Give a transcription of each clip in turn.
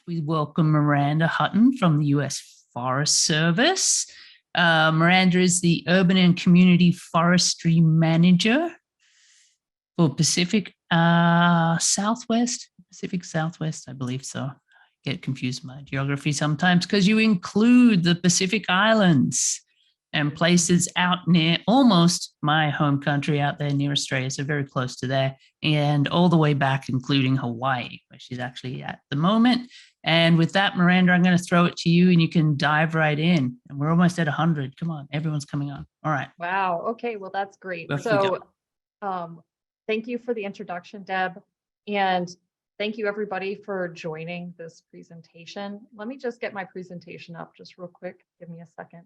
We welcome Miranda Hutten from the US Forest Service. Miranda is the Urban and Community Forestry Manager for Pacific Southwest, I believe so. I get confused with my geography sometimes because you include the Pacific Islands and places out near almost my home country out there near Australia, so very close to there, and all the way back, including Hawaii, where she's actually at the moment. And with that, Miranda, I'm going to throw it to you and you can dive right in. And we're almost at 100. Come on, everyone's coming on. All right. Wow. Okay. Well, that's great. Thank you for the introduction, Deb. And thank you everybody for joining this presentation. Let me just get my presentation up just real quick. Give me a second.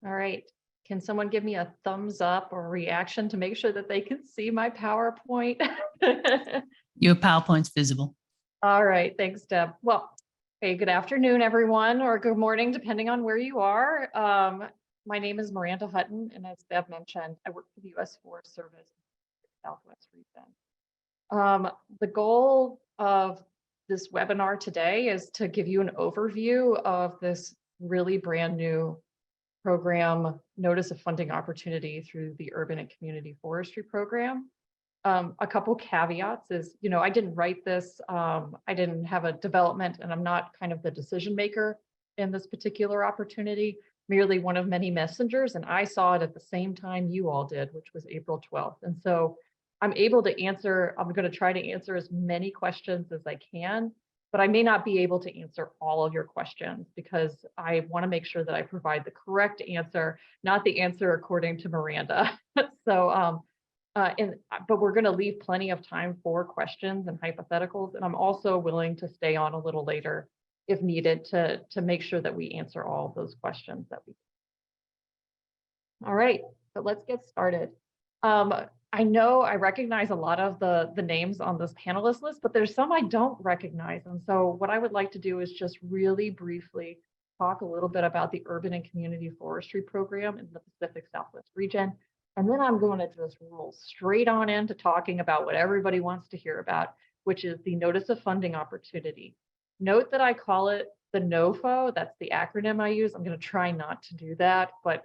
All right. Can someone give me a thumbs up or reaction to make sure that they can see my PowerPoint? Your PowerPoint's visible. All right. Thanks, Deb. Well, hey, good afternoon, everyone, or good morning, depending on where you are. My name is Miranda Hutten, and as Deb mentioned, I work for the U.S. Forest Service Southwest region. The goal of this webinar today is to give you an overview of this really brand new program, Notice of Funding Opportunity through the Urban and Community Forestry Program. A couple caveats is, I didn't write this, I didn't have a development, and I'm not kind of the decision maker in this particular opportunity, merely one of many messengers, and I saw it at the same time you all did, which was April 12th. And so I'm going to try to answer as many questions as I can, but I may not be able to answer all of your questions because I want to make sure that I provide the correct answer, not the answer according to Miranda. But we're going to leave plenty of time for questions and hypotheticals, and I'm also willing to stay on a little later if needed to make sure that we answer all of those questions that we can. All right, so let's get started. I know I recognize a lot of the names on this panelist list, but there's some I don't recognize. And so what I would like to do is just really briefly talk a little bit about the Urban and Community Forestry Program in the Pacific Southwest region. And then I'm going to just roll straight on into talking about what everybody wants to hear about, which is the Notice of Funding Opportunity. Note that I call it the NOFO. That's the acronym I use. I'm going to try not to do that, but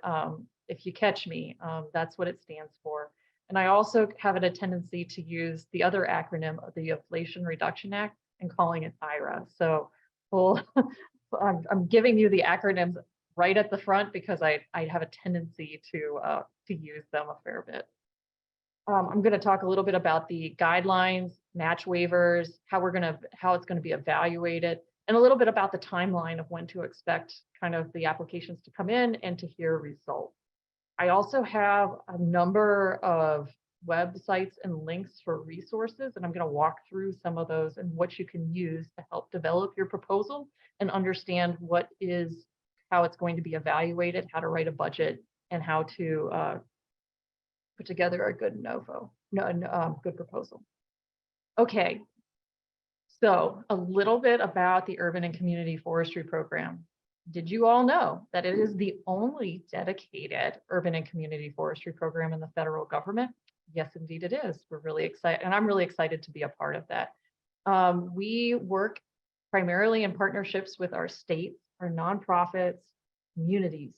if you catch me, that's what it stands for. And I also have a tendency to use the other acronym of the Inflation Reduction Act and calling it IRA. So I'm giving you the acronyms right at the front because I have a tendency to use them a fair bit. I'm going to talk a little bit about the guidelines, match waivers, how it's going to be evaluated, and a little bit about the timeline of when to expect kind of the applications to come in and to hear results. I also have a number of websites and links for resources, and I'm going to walk through some of those and what you can use to help develop your proposal and understand how it's going to be evaluated, how to write a budget, and how to put together a good good proposal. Okay, so a little bit about the Urban and Community Forestry Program. Did you all know that it is the only dedicated urban and community forestry program in the federal government? Yes, indeed it is. We're really excited, and I'm really excited to be a part of that. We work primarily in partnerships with our states, our nonprofits, communities,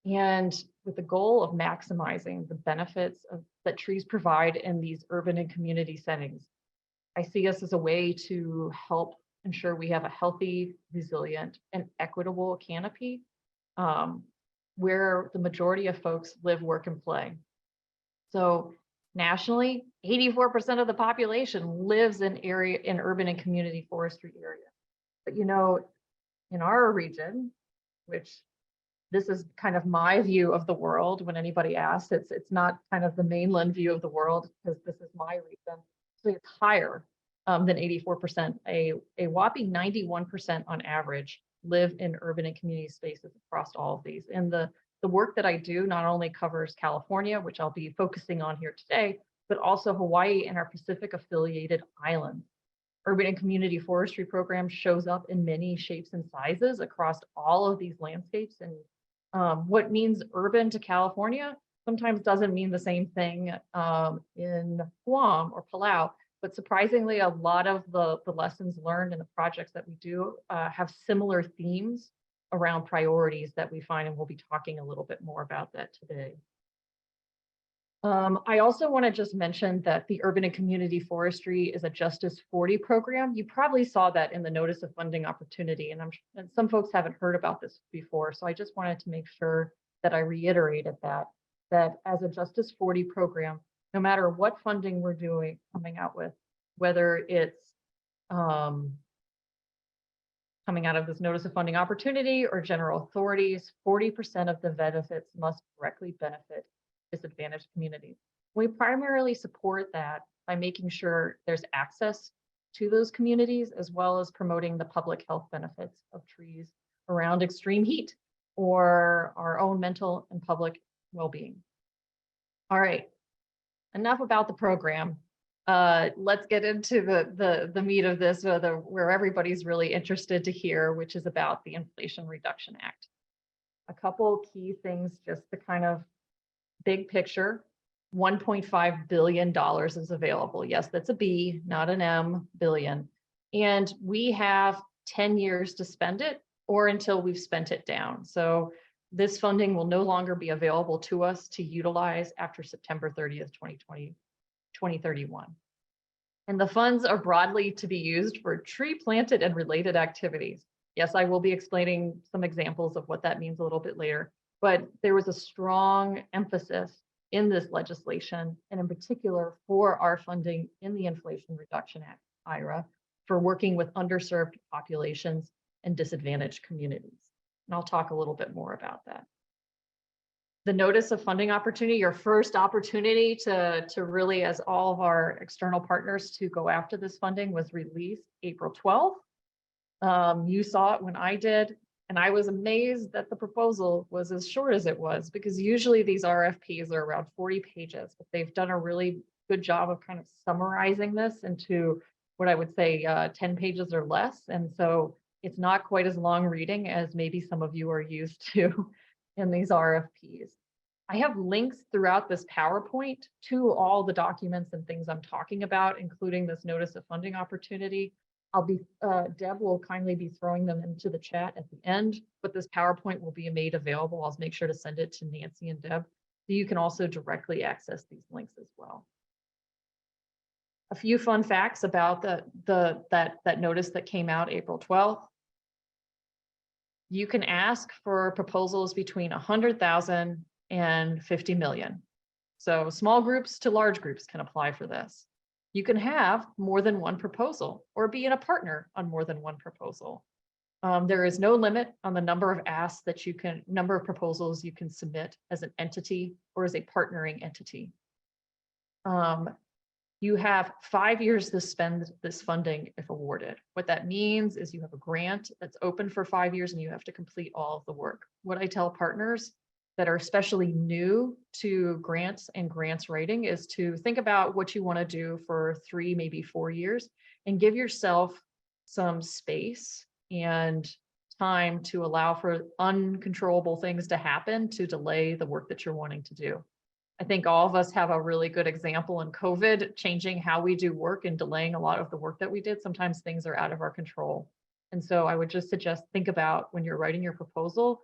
and with the goal of maximizing the benefits that trees provide in these urban and community settings. I see us as a way to help ensure we have a healthy, resilient, and equitable canopy where the majority of folks live, work, and play. So nationally, 84% of the population lives in urban and community forestry areas. But in our region, which this is kind of my view of the world when anybody asks, it's not kind of the mainland view of the world because this is my region. So it's higher than 84%. A whopping 91% on average live in urban and community spaces across all of these. In the The work that I do not only covers California, which I'll be focusing on here today, but also Hawaii and our Pacific affiliated islands. Urban and community forestry program shows up in many shapes and sizes across all of these landscapes. And what means urban to California sometimes doesn't mean the same thing in Guam or Palau. But surprisingly, a lot of the lessons learned and the projects that we do have similar themes around priorities that we find, and we'll be talking a little bit more about that today. I also want to just mention that the Urban and Community Forestry is a Justice 40 program. You probably saw that in the Notice of Funding Opportunity, and some folks haven't heard about this before, so I just wanted to make sure that I reiterated that as a Justice 40 program, no matter what funding we're coming out with, whether it's coming out of this Notice of Funding Opportunity or general authorities, 40% of the benefits must directly benefit disadvantaged communities. We primarily support that by making sure there's access to those communities, as well as promoting the public health benefits of trees around extreme heat or our own mental and public well-being. All right, enough about the program. Let's get into the meat of this, where everybody's really interested to hear, which is about the Inflation Reduction Act. A couple key things just to kind of big picture. $1.5 billion is available. Yes, that's a B, not an M, billion. And we have 10 years to spend it or until we've spent it down. So this funding will no longer be available to us to utilize after September 30th, 2031. And the funds are broadly to be used for tree planted and related activities. Yes, I will be explaining some examples of what that means a little bit later. But there was a strong emphasis in this legislation, and in particular for our funding in the Inflation Reduction Act, IRA, for working with underserved populations and disadvantaged communities. And I'll talk a little bit more about that. The Notice of Funding Opportunity, your first opportunity to really, as all of our external partners, to go after this funding was released April 12th. You saw it when I did. And I was amazed that the proposal was as short as it was, because usually these RFPs are around 40 pages, but they've done a really good job of kind of summarizing this into what I would say 10 pages or less. And so it's not quite as long reading as maybe some of you are used to in these RFPs. I have links throughout this PowerPoint to all the documents and things I'm talking about, including this Notice of Funding Opportunity. Deb will kindly be throwing them into the chat at the end, but this PowerPoint will be made available. I'll make sure to send it to Nancy and Deb, so you can also directly access these links as well. A few fun facts about that notice that came out April 12th. You can ask for proposals between 100,000 and 50 million. So small groups to large groups can apply for this. You can have more than one proposal or be in a partner on more than one proposal. There is no limit on the number of asks that number of proposals you can submit as an entity or as a partnering entity. You have 5 years to spend this funding if awarded. What that means is you have a grant that's open for 5 years and you have to complete all of the work. What I tell partners that are especially new to grants and grants writing is to think about what you want to do for 3, maybe 4 years, and give yourself some space and time to allow for uncontrollable things to happen to delay the work that you're wanting to do. I think all of us have a really good example in COVID, changing how we do work and delaying a lot of the work that we did. Sometimes things are out of our control. And so I would just suggest, think about when you're writing your proposal,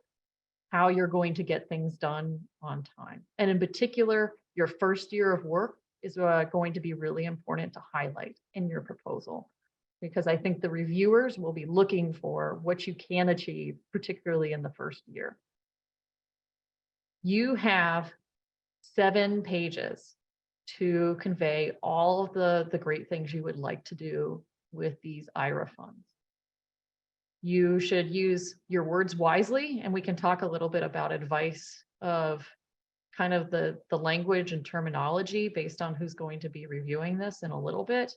how you're going to get things done on time. And in particular, your first year of work is going to be really important to highlight in your proposal, because I think the reviewers will be looking for what you can achieve, particularly in the first year. You have 7 pages to convey all of the great things you would like to do with these IRA funds. You should use your words wisely, and we can talk a little bit about advice of kind of the language and terminology based on who's going to be reviewing this in a little bit.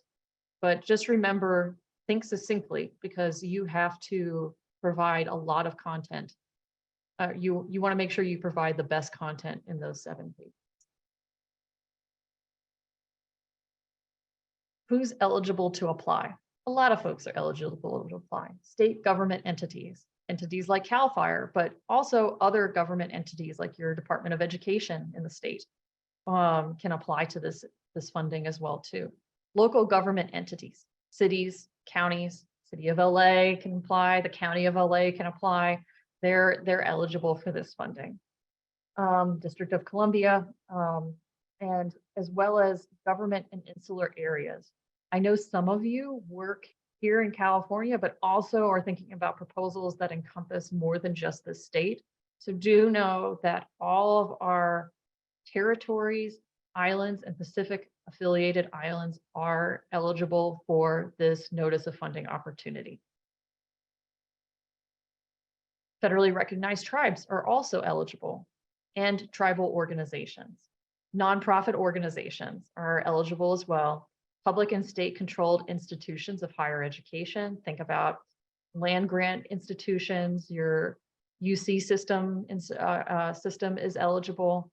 But just remember, think succinctly, because you have to provide a lot of content you want to make sure you provide the best content in those 7 pages. Who's eligible to apply? A lot of folks are eligible to apply. State government entities like CAL FIRE, but also other government entities like your Department of Education in the state can apply to this funding as well too. Local government entities, cities, counties, City of LA can apply, the County of LA can apply. They're eligible for this funding. District of Columbia, and as well as government and insular areas. I know some of you work here in California, but also are thinking about proposals that encompass more than just the state. So do know that all of our territories, islands, and Pacific affiliated islands are eligible for this notice of funding opportunity. Federally recognized tribes are also eligible, and tribal organizations. Nonprofit organizations are eligible as well. Public and state controlled institutions of higher education. Think about land grant institutions, your UC system is eligible.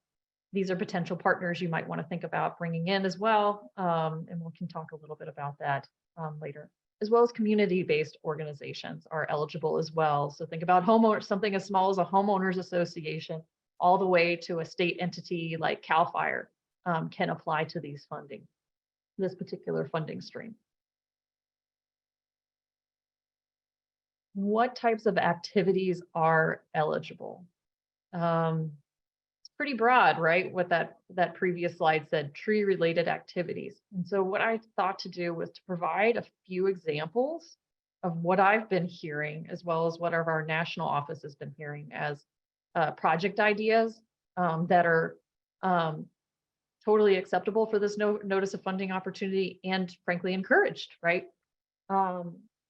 These are potential partners you might want to think about bringing in as well. And we can talk a little bit about that later. As well as community-based organizations are eligible as well. So think about homeowners, something as small as a homeowners association, all the way to a state entity like CAL FIRE can apply to these funding, this particular funding stream. What types of activities are eligible? It's pretty broad, right? What that previous slide said, tree-related activities. And so what I thought to do was to provide a few examples of what I've been hearing, as well as what our national office has been hearing as project ideas that are totally acceptable for this notice of funding opportunity and frankly encouraged, right?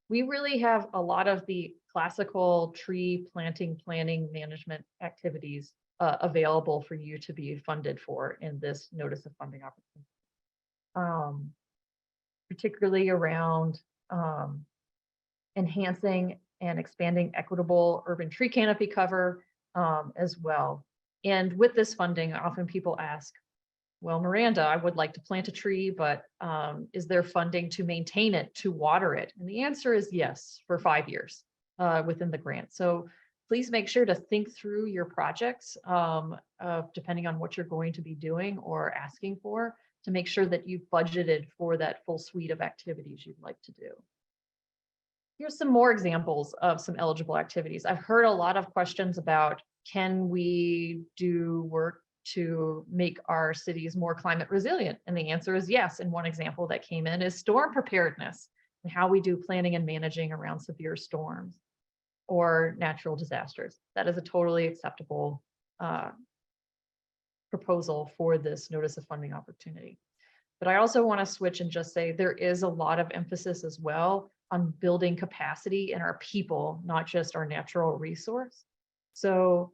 We really have a lot of the classical tree planting, planning, management activities available for you to be funded for in this notice of funding opportunity. Particularly around enhancing and expanding equitable urban tree canopy cover as well. And with this funding, often people ask, well, Miranda, I would like to plant a tree, but is there funding to maintain it, to water it? And the answer is yes, for 5 years within the grant. So please make sure to think through your projects, depending on what you're going to be doing or asking for, to make sure that you've budgeted for that full suite of activities you'd like to do. Here's some more examples of some eligible activities. I've heard a lot of questions about, can we do work to make our cities more climate resilient? And the answer is yes. And one example that came in is storm preparedness and how we do planning and managing around severe storms or natural disasters. That is a totally acceptable proposal for this notice of funding opportunity. But I also want to switch and just say there is a lot of emphasis as well on building capacity in our people, not just our natural resource. So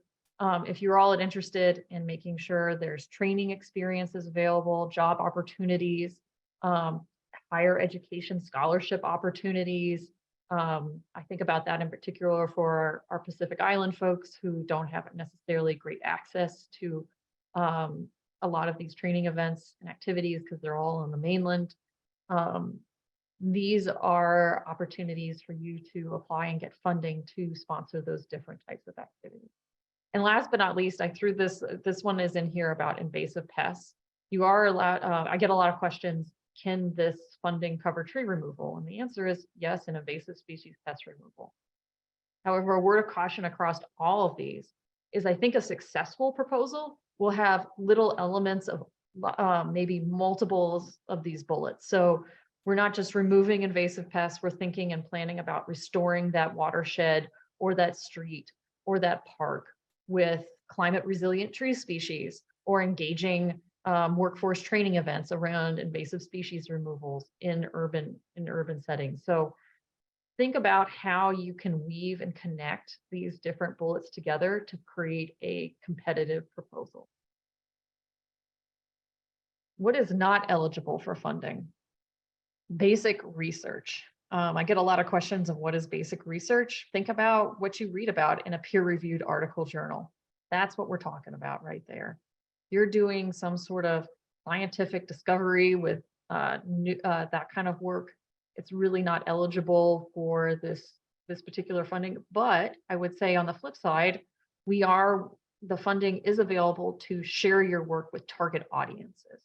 if you're all interested in making sure there's training experiences available, job opportunities, higher education scholarship opportunities, I think about that in particular for our Pacific Island folks who don't have necessarily great access to a lot of these training events and activities because they're all on the mainland. These are opportunities for you to apply and get funding to sponsor those different types of activities. And last but not least, I threw this one is in here about invasive pests. You are allowed, I get a lot of questions, can this funding cover tree removal? And the answer is yes, in invasive species pest removal. However, a word of caution across all of these is I think a successful proposal will have little elements of maybe multiples of these bullets. So we're not just removing invasive pests, we're thinking and planning about restoring that watershed or that street or that park with climate resilient tree species or engaging workforce training events around invasive species removals in urban settings. So think about how you can weave and connect these different bullets together to create a competitive proposal. What is not eligible for funding? Basic research. I get a lot of questions of what is basic research. Think about what you read about in a peer-reviewed article journal. That's what we're talking about right there. You're doing some sort of scientific discovery with that kind of work. It's really not eligible for this particular funding. But I would say on the flip side, the funding is available to share your work with target audiences.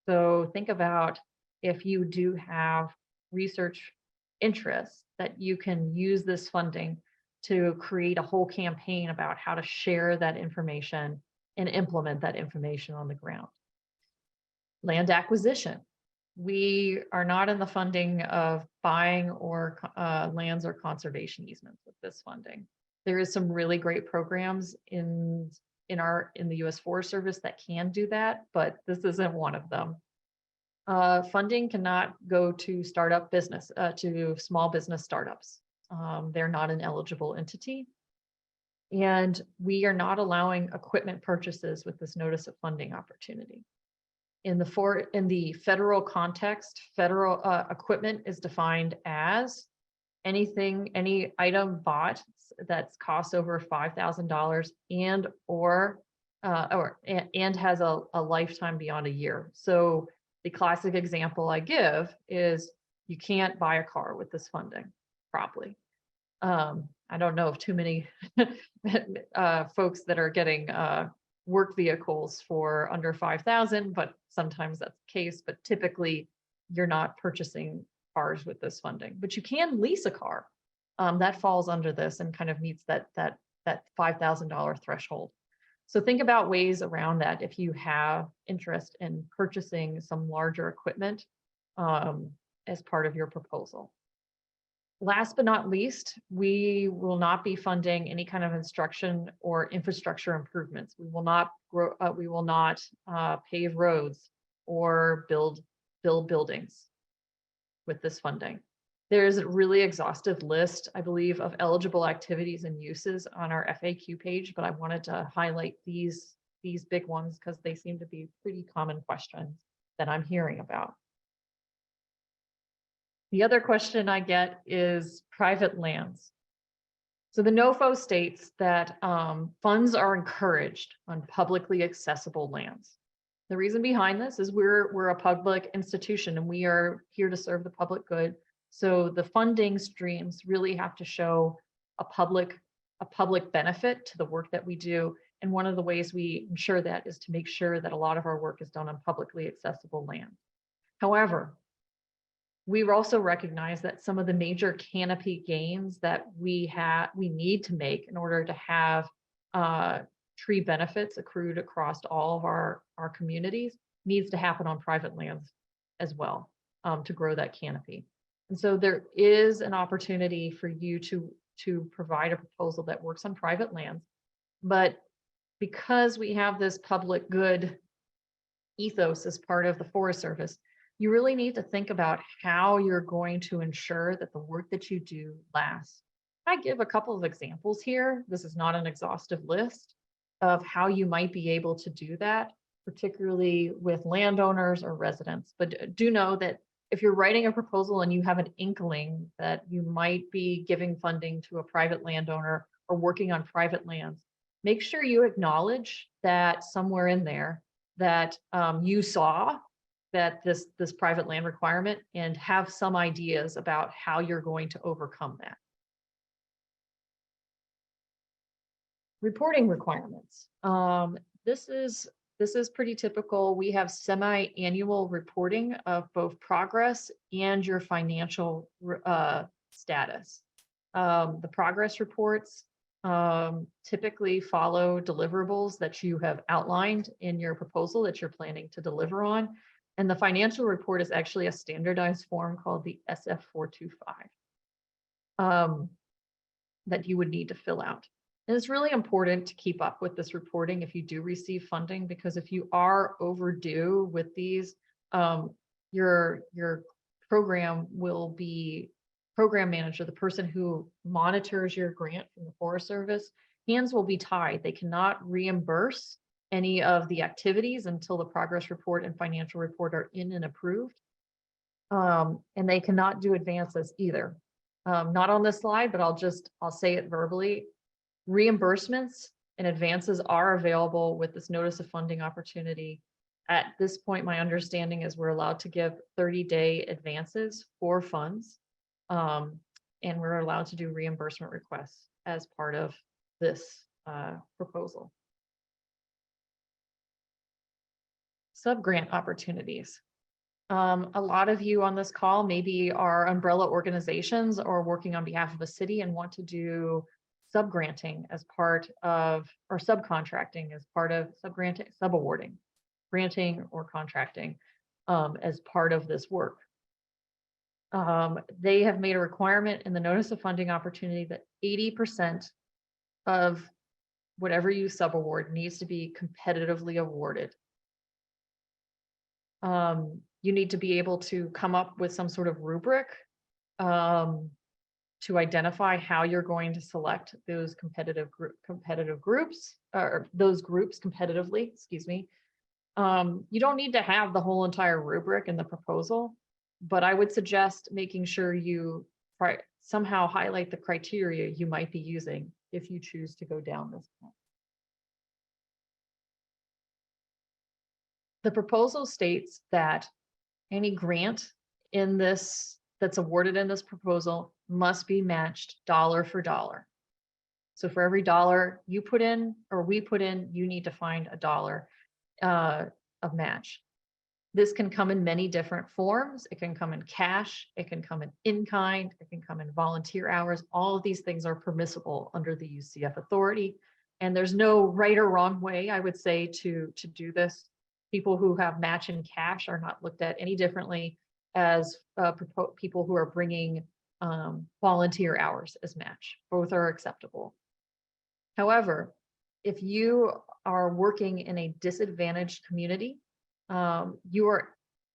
So think about if you do have research interests that you can use this funding to create a whole campaign about how to share that information and implement that information on the ground. Land acquisition. We are not in the funding of buying or lands or conservation easements with this funding. There is some really great programs in the U.S. Forest Service that can do that, but this isn't one of them. Funding cannot go to startup business, to small business startups. They're not an eligible entity. And we are not allowing equipment purchases with this notice of funding opportunity. In the federal context, federal equipment is defined as any item bought that's cost over $5,000 and has a lifetime beyond a year. So the classic example I give is you can't buy a car with this funding, probably. I don't know of too many folks that are getting work vehicles for under 5,000, but sometimes that's the case. But typically, you're not purchasing cars with this funding. But you can lease a car that falls under this and kind of meets that $5,000 threshold. So think about ways around that if you have interest in purchasing some larger equipment as part of your proposal. Last but not least, we will not be funding any kind of instruction or infrastructure improvements. We will not pave roads or build buildings with this funding. There's a really exhaustive list, I believe, of eligible activities and uses on our FAQ page, but I wanted to highlight these big ones because they seem to be pretty common questions that I'm hearing about. The other question I get is private lands. So the NOFO states that funds are encouraged on publicly accessible lands. The reason behind this is we're a public institution and we are here to serve the public good. So the funding streams really have to show a public benefit to the work that we do. And one of the ways we ensure that is to make sure that a lot of our work is done on publicly accessible land. However, we also recognize that some of the major canopy gains that we need to make in order to have tree benefits accrued across all of our communities needs to happen on private lands as well to grow that canopy. And so there is an opportunity for you to provide a proposal that works on private lands, but because we have this public good ethos as part of the Forest Service, you really need to think about how you're going to ensure that the work that you do lasts. I give a couple of examples here. This is not an exhaustive list of how you might be able to do that, particularly with landowners or residents. But do know that if you're writing a proposal and you have an inkling that you might be giving funding to a private landowner or working on private lands, make sure you acknowledge that somewhere in there that you saw that this private land requirement and have some ideas about how you're going to overcome that. Reporting requirements. This is pretty typical. We have semi-annual reporting of both progress and your financial status. The progress reports typically follow deliverables that you have outlined in your proposal that you're planning to deliver on. And the financial report is actually a standardized form called the SF425 that you would need to fill out. And it's really important to keep up with this reporting if you do receive funding, because if you are overdue with these, your program manager, the person who monitors your grant from the Forest Service, hands will be tied. They cannot reimburse any of the activities until the progress report and financial report are in and approved. And they cannot do advances either. Not on this slide, but I'll say it verbally. Reimbursements and advances are available with this notice of funding opportunity. At this point, my understanding is we're allowed to give 30-day advances for funds. And we're allowed to do reimbursement requests as part of this proposal. Subgrant opportunities. A lot of you on this call maybe are umbrella organizations or working on behalf of a city and want to do subgranting as part of, or subcontracting as part of subgranting, subawarding, granting or contracting as part of this work. They have made a requirement in the notice of funding opportunity that 80% of whatever you subaward needs to be competitively awarded. You need to be able to come up with some sort of rubric to identify how you're going to select those competitive groups, or those groups competitively, excuse me. You don't need to have the whole entire rubric in the proposal, but I would suggest making sure you somehow highlight the criteria you might be using if you choose to go down this path. The proposal states that any grant in this that's awarded in this proposal must be matched dollar for dollar. So for every dollar you put in or we put in, you need to find a dollar of match. This can come in many different forms. It can come in cash, it can come in kind, it can come in volunteer hours. All of these things are permissible under the UCF authority. And there's no right or wrong way, I would say, to do this. People who have match in cash are not looked at any differently as people who are bringing volunteer hours as match. Both are acceptable. However, if you are working in a disadvantaged community, you are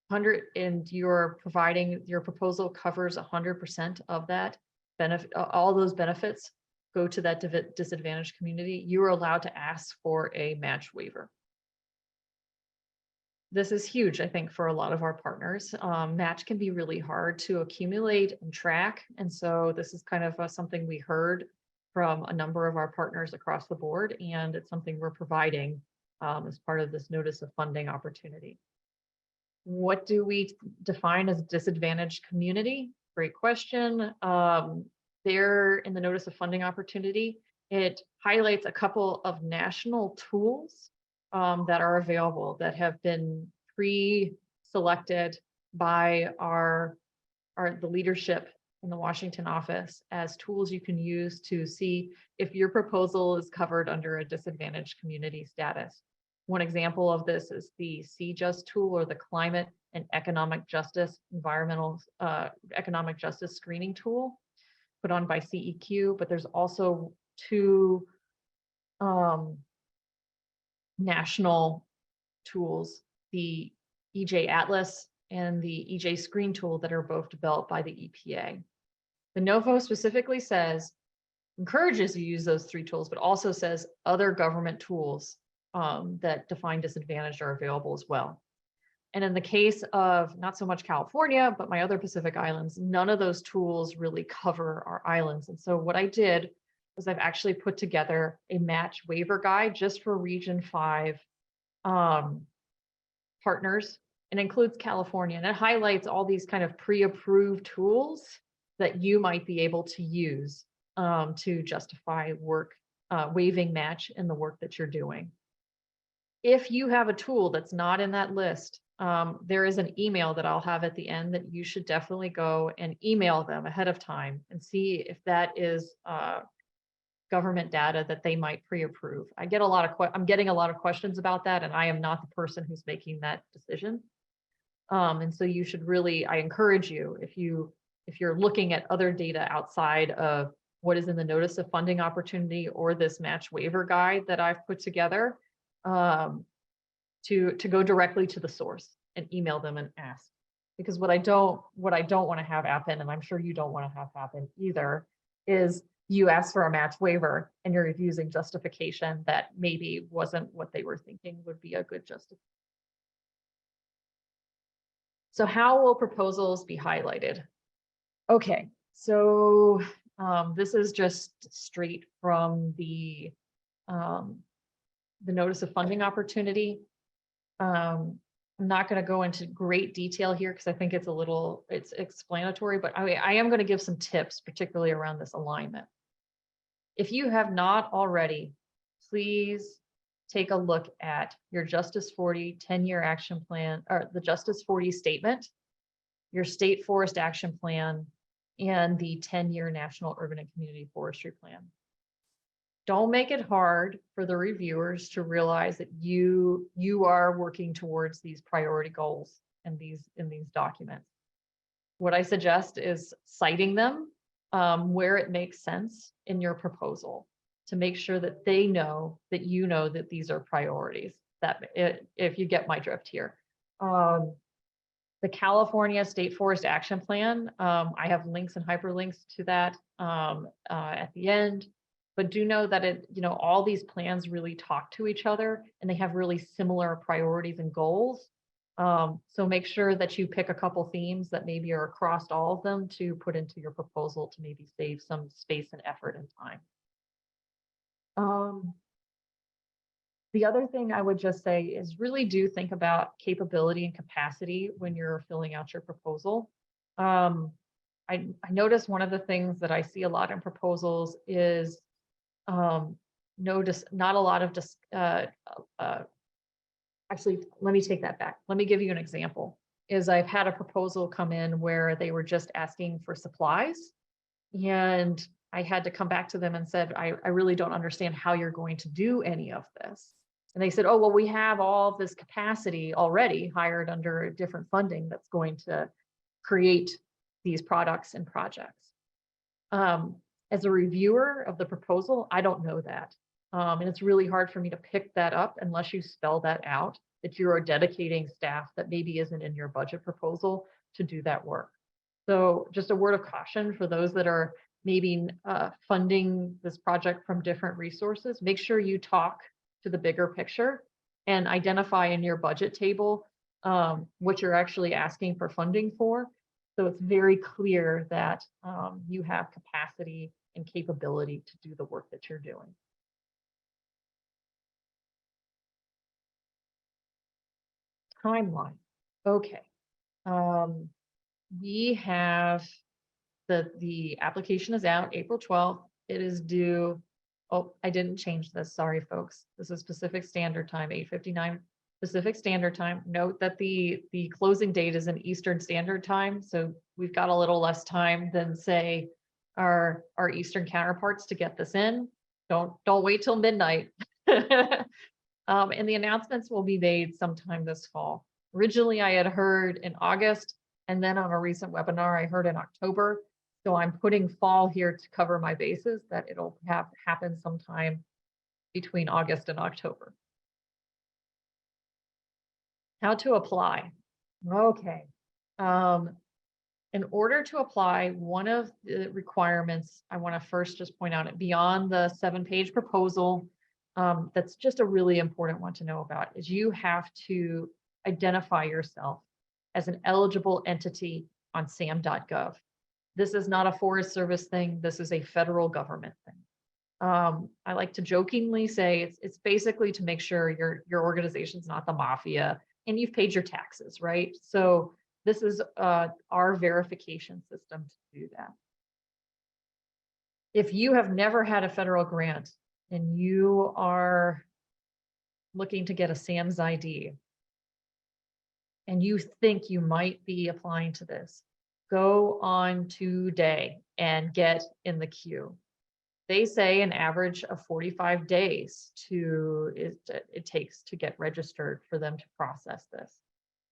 100 and you're providing, your proposal covers 100% of that benefit, all those benefits go to that disadvantaged community, you are allowed to ask for a match waiver. This is huge, I think, for a lot of our partners. Match can be really hard to accumulate and track. And so this is kind of something we heard from a number of our partners across the board, and it's something we're providing as part of this notice of funding opportunity. What do we define as disadvantaged community? Great question. There in the notice of funding opportunity, it highlights a couple of national tools that are available that have been pre-selected by the leadership in the Washington office as tools you can use to see if your proposal is covered under a disadvantaged community status. One example of this is the CJUST tool, or the Climate and Economic Justice Environmental Economic Justice Screening Tool put on by CEQ, but there's also two national tools, the EJ Atlas and the EJ Screen tool, that are both developed by the EPA. The NOFO specifically encourages you to use those three tools, but also says other government tools that define disadvantaged are available as well. And in the case of not so much California, but my other Pacific islands, none of those tools really cover our islands. And so what I did was I've actually put together a match waiver guide just for Region 5 partners, and includes California. And it highlights all these kind of pre-approved tools that you might be able to use to justify waiving match in the work that you're doing. If you have a tool that's not in that list, there is an email that I'll have at the end that you should definitely go and email them ahead of time and see if that is government data that they might pre-approve. I'm getting a lot of questions about that, and I am not the person who's making that decision. And so you should really, I encourage you, if you're looking at other data outside of what is in the notice of funding opportunity or this match waiver guide that I've put together, to go directly to the source and email them and ask. Because what I don't want to have happen, and I'm sure you don't want to have happen either, is you ask for a match waiver and you're using justification that maybe wasn't what they were thinking would be a good justification. So how will proposals be highlighted? Okay, so this is just straight from the notice of funding opportunity. I'm not going to go into great detail here because I think it's explanatory, but I am going to give some tips, particularly around this alignment. If you have not already, please take a look at your Justice 40 10-year action plan, or the Justice 40 statement, your state forest action plan, and the 10-year National Urban and Community Forestry Plan. Don't make it hard for the reviewers to realize that you are working towards these priority goals in these documents. What I suggest is citing them where it makes sense in your proposal to make sure that they know that you know that these are priorities. If you get my drift here. The California State Forest Action Plan, I have links and hyperlinks to that at the end. But do know that all these plans really talk to each other and they have really similar priorities and goals. So make sure that you pick a couple themes that maybe are across all of them to put into your proposal to maybe save some space and effort and time. The other thing I would just say is really do think about capability and capacity when you're filling out your proposal. I notice one of the things that I see a lot in proposals is not a lot of actually, let me take that back. Let me give you an example. I've had a proposal come in where they were just asking for supplies, and I had to come back to them and said, I really don't understand how you're going to do any of this. And they said, oh, well, we have all of this capacity already hired under different funding that's going to create these products and projects. As a reviewer of the proposal, I don't know that. And it's really hard for me to pick that up unless you spell that out, that you are dedicating staff that maybe isn't in your budget proposal to do that work. So just a word of caution for those that are maybe funding this project from different resources, make sure you talk to the bigger picture and identify in your budget table what you're actually asking for funding for. So it's very clear that you have capacity and capability to do the work that you're doing. Timeline. Okay. We have the application is out April 12th. It is due. Oh, I didn't change this. Sorry, folks. This is Pacific Standard Time, 8:59 Pacific Standard Time. Note that the closing date is in Eastern Standard Time, so we've got a little less time than, say, our Eastern counterparts to get this in. Don't wait till midnight. And the announcements will be made sometime this fall. Originally, I had heard in August, and then on a recent webinar, I heard in October. So I'm putting fall here to cover my bases, that it'll happen sometime between August and October. How to apply. Okay. In order to apply, one of the requirements I want to first just point out, beyond the 7-page proposal, that's just a really important one to know about, is you have to identify yourself as an eligible entity on sam.gov. This is not a Forest Service thing. This is a federal government thing. I like to jokingly say it's basically to make sure your organization's not the mafia and you've paid your taxes, right? So this is our verification system to do that. If you have never had a federal grant and you are looking to get a SAMS ID and you think you might be applying to this, go on today and get in the queue. They say an average of 45 days it takes to get registered for them to process this.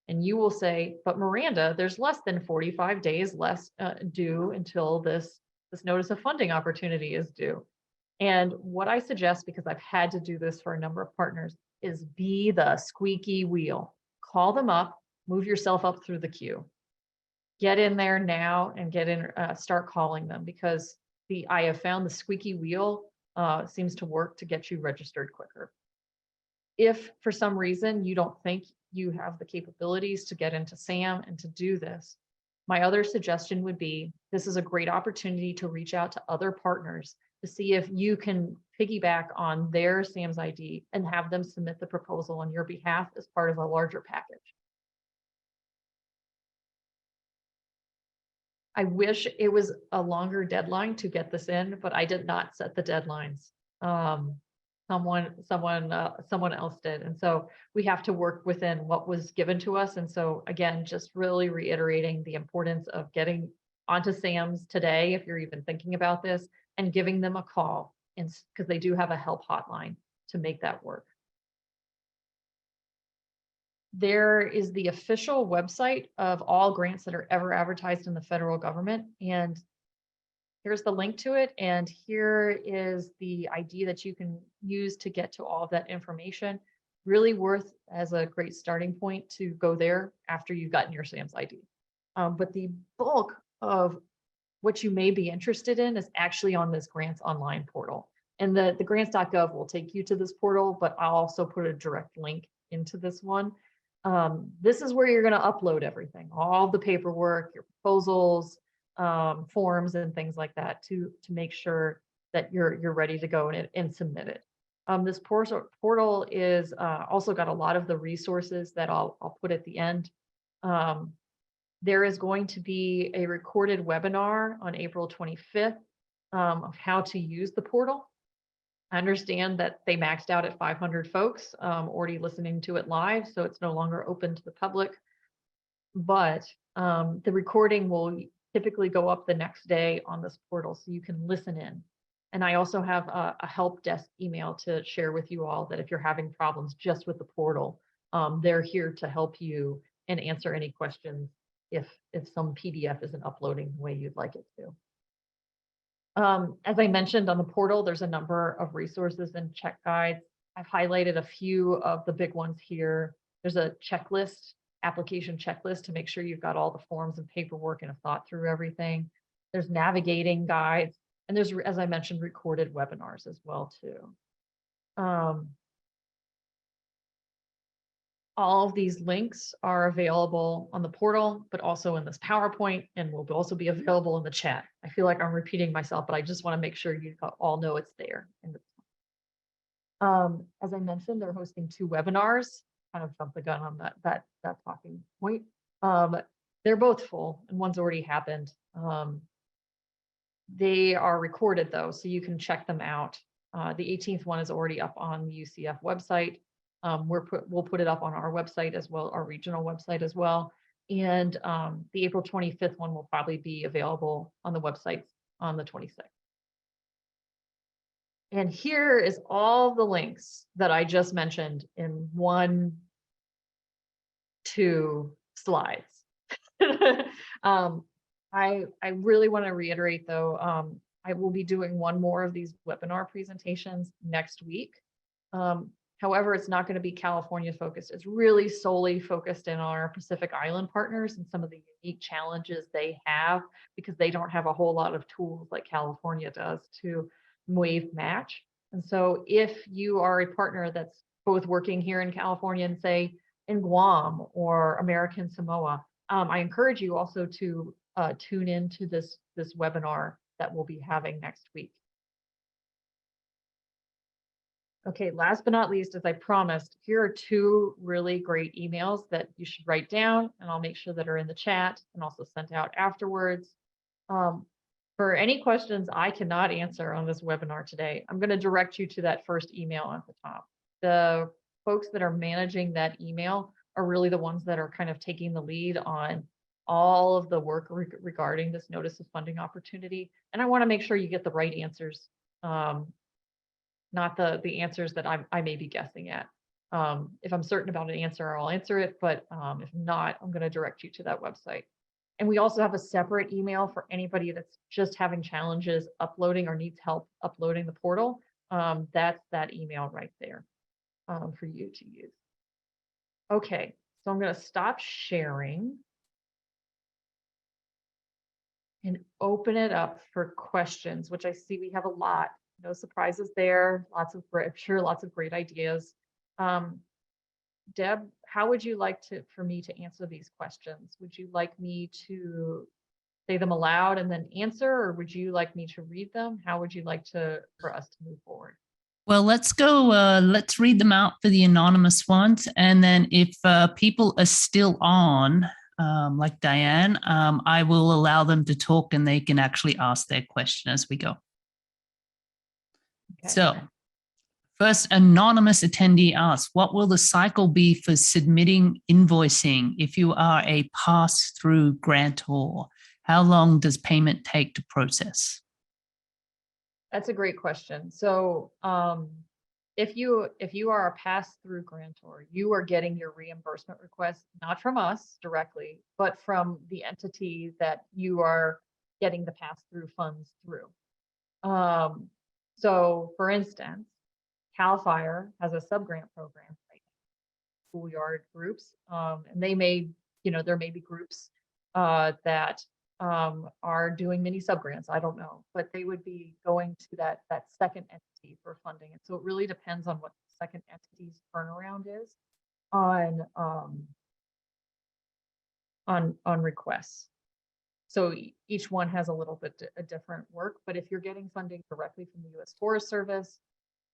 And you will say, but Miranda, there's less than 45 days less due until this notice of funding opportunity is due. And what I suggest, because I've had to do this for a number of partners, is be the squeaky wheel. Call them up, move yourself up through the queue. Get in there now and start calling them, because I have found the squeaky wheel seems to work to get you registered quicker. If for some reason you don't think you have the capabilities to get into SAM and to do this. My other suggestion would be, this is a great opportunity to reach out to other partners to see if you can piggyback on their SAM's ID and have them submit the proposal on your behalf as part of a larger package. I wish it was a longer deadline to get this in, but I did not set the deadlines. Someone else did. And so we have to work within what was given to us. And so again, just really reiterating the importance of getting onto SAM's today, if you're even thinking about this, and giving them a call, and because they do have a help hotline to make that work. There is the official website of all grants that are ever advertised in the federal government. And here's the link to it. And here is the ID that you can use to get to all of that information. Really worth as a great starting point to go there after you've gotten your SAM's ID. But the bulk of what you may be interested in is actually on this grants online portal. And the grants.gov will take you to this portal, but I'll also put a direct link into this one. This is where you're going to upload everything, all the paperwork, your proposals, forms and things like that to make sure that you're ready to go and submit it. This portal is also got a lot of the resources that I'll put at the end. There is going to be a recorded webinar on April 25th of how to use the portal. I understand that they maxed out at 500 folks already listening to it live, so it's no longer open to the public. But the recording will typically go up the next day on this portal, so you can listen in. And I also have a help desk email to share with you all that if you're having problems just with the portal, they're here to help you and answer any questions if some PDF isn't uploading the way you'd like it to. As I mentioned on the portal, there's a number of resources and check guides. I've highlighted a few of the big ones here. There's a checklist, application checklist to make sure you've got all the forms and paperwork and have thought through everything. There's navigating guides, and there's, as I mentioned, recorded webinars as well too. All of these links are available on the portal, but also in this PowerPoint, and will also be available in the chat. I feel like I'm repeating myself, but I just want to make sure you all know it's there. As I mentioned, they're hosting 2 webinars. Kind of jumped the gun on that talking point. They're both full, and one's already happened. They are recorded though, so you can check them out. The 18th one is already up on the UCF website. We'll put it up on our website as well, our regional website as well. And the April 25th one will probably be available on the website on the 26th. And here is all the links that I just mentioned in 2 slides. I really want to reiterate though, I will be doing one more of these webinar presentations next week. However, it's not going to be California focused. It's really solely focused in our Pacific Island partners and some of the unique challenges they have because they don't have a whole lot of tools like California does to wave match. And so if you are a partner that's both working here in California and say in Guam or American Samoa, I encourage you also to tune into this webinar that we'll be having next week. Okay, last but not least, as I promised, here are 2 really great emails that you should write down, and I'll make sure that are in the chat and also sent out afterwards. For any questions I cannot answer on this webinar today, I'm going to direct you to that first email at the top. The folks that are managing that email are really the ones that are kind of taking the lead on all of the work regarding this notice of funding opportunity. And I want to make sure you get the right answers. Not the answers that I may be guessing at. If I'm certain about an answer, I'll answer it, but if not, I'm going to direct you to that website. And we also have a separate email for anybody that's just having challenges uploading or needs help uploading the portal. That's that email right there for you to use. Okay, so I'm going to stop sharing and open it up for questions, which I see we have a lot. No surprises there. I'm sure lots of great ideas. Deb, how would you like for me to answer these questions? Would you like me to say them aloud and then answer, or would you like me to read them? How would you like for us to move forward? Well, let's go. Let's read them out for the anonymous ones. And then if people are still on, like Diane, I will allow them to talk and they can actually ask their question as we go. Okay. So first, anonymous attendee asks, what will the cycle be for submitting invoicing if you are a pass-through grantor? How long does payment take to process? That's a great question. So if you are a pass-through grantor, you are getting your reimbursement request not from us directly, but from the entity that you are getting the pass-through funds through. So for instance, CAL FIRE has a sub-grant program right now, schoolyard groups, and they may, there may be groups that are doing mini sub-grants. I don't know, but they would be going to that second entity for funding. And so it really depends on what the second entity's turnaround is on requests. So each one has a little bit a different work, but if you're getting funding directly from the U.S. Forest Service,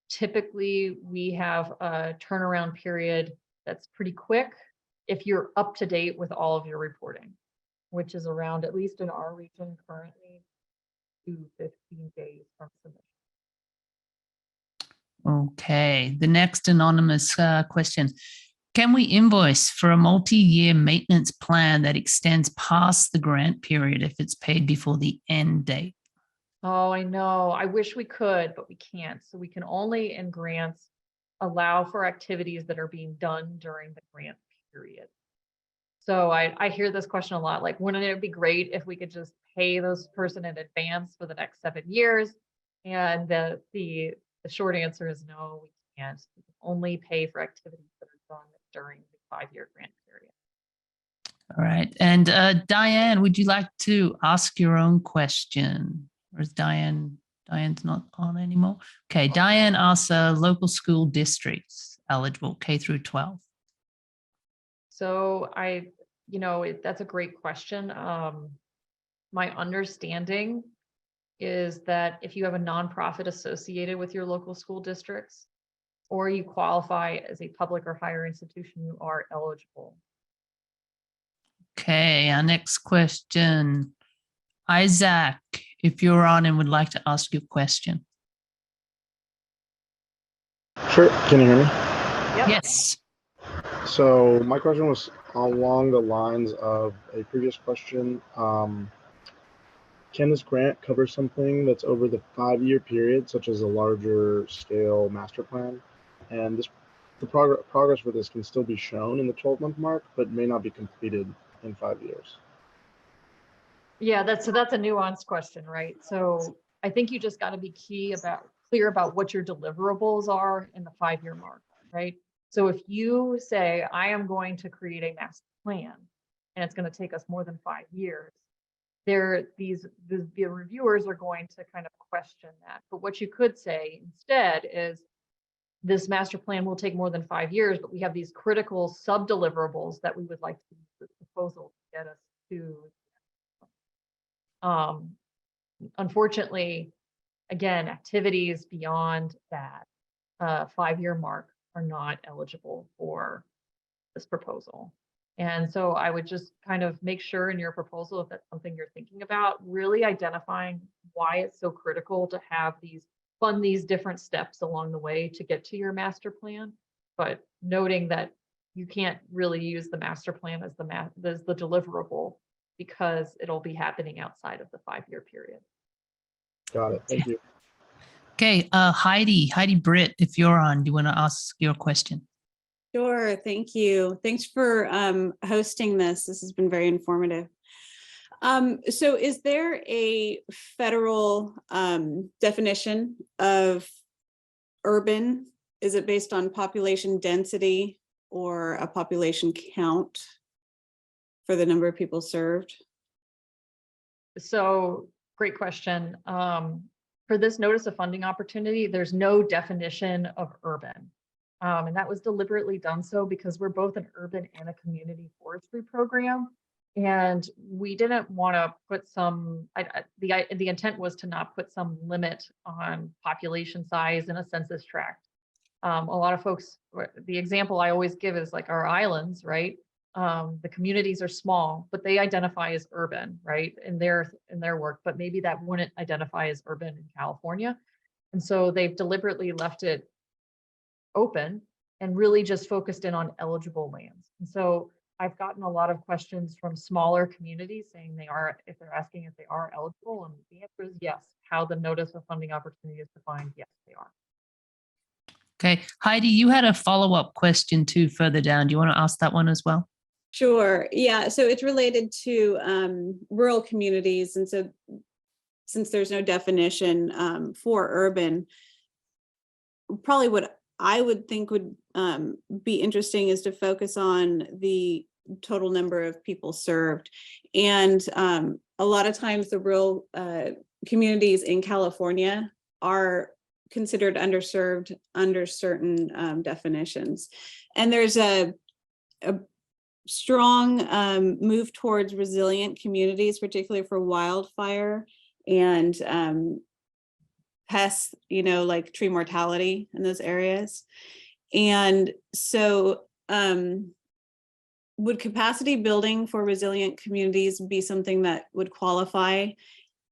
typically we have a turnaround period that's pretty quick if you're up to date with all of your reporting, which is around, at least in our region currently, 15 days from submission. Okay, the next anonymous question. Can we invoice for a multi-year maintenance plan that extends past the grant period if it's paid before the end date? Oh, I know. I wish we could, but we can't. So we can only in grants allow for activities that are being done during the grant period. So I hear this question a lot, like, wouldn't it be great if we could just pay those person in advance for the next 7 years? And the short answer is no, we can't. We can only pay for activities that are done during the 5-year grant period. All right. And Diane, would you like to ask your own question? Or is Diane's not on anymore? Okay, Diane asks local school districts eligible K through 12. So that's a great question. My understanding is that if you have a nonprofit associated with your local school districts, or you qualify as a public or higher institution, you are eligible. Okay, our next question. Isaac, if you're on and would like to ask your question. Sure. Can you hear me? Yep. Yes. So my question was along the lines of a previous question. Can this grant cover something that's over the 5-year period, such as a larger scale master plan? And the progress for this can still be shown in the 12-month mark, but may not be completed in 5 years. Yeah, that's a nuanced question, right? So I think you just got to be clear about what your deliverables are in the 5-year mark, right? So if you say, I am going to create a master plan and it's going to take us more than 5 years, the reviewers are going to kind of question that. But what you could say instead is, this master plan will take more than 5 years, but we have these critical sub deliverables that we would like to use the proposal to get us to. Unfortunately, again, activities beyond that 5-year mark are not eligible for this proposal. And so I would just kind of make sure in your proposal, if that's something you're thinking about, really identifying why it's so critical to have fund these different steps along the way to get to your master plan, but noting that you can't really use the master plan as the deliverable, because it'll be happening outside of the 5-year period. Got it. Thank you. Okay, Heidi Britt, if you're on, do you want to ask your question? Sure, thank you. Thanks for hosting this. This has been very informative. So is there a federal definition of urban? Is it based on population density or a population count for the number of people served? So great question. For this notice of funding opportunity, there's no definition of urban. And that was deliberately done so because we're both an urban and a community forestry program. And we didn't want to put some, the intent was to not put some limit on population size in a census tract. A lot of folks, the example I always give is like our islands, right? The communities are small, but they identify as urban, right? In their work, but maybe that wouldn't identify as urban in California. And so they've deliberately left it open and really just focused in on eligible lands. And so I've gotten a lot of questions from smaller communities saying if they're asking if they are eligible, and the answer is yes. How the notice of funding opportunity is defined, yes, they are. Okay, Heidi, you had a follow-up question too further down. Do you want to ask that one as well? Sure. Yeah. So it's related to rural communities. And so since there's no definition for urban, probably what I would think would be interesting is to focus on the total number of people served. And a lot of times the rural communities in California are considered underserved under certain definitions. And there's a strong move towards resilient communities, particularly for wildfire and pests, like tree mortality in those areas. And so would capacity building for resilient communities be something that would qualify?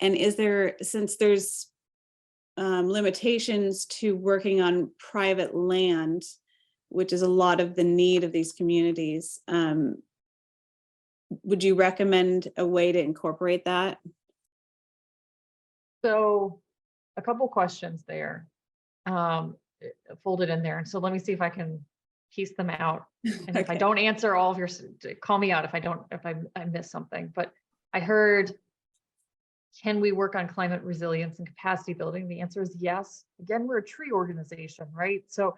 And is there, since there's limitations to working on private land, which is a lot of the need of these communities, would you recommend a way to incorporate that? So a couple questions there folded in there. And so let me see if I can piece them out. And if I don't answer all of your, call me out if I miss something. But I heard, can we work on climate resilience and capacity building? The answer is yes. Again, we're a tree organization, right? So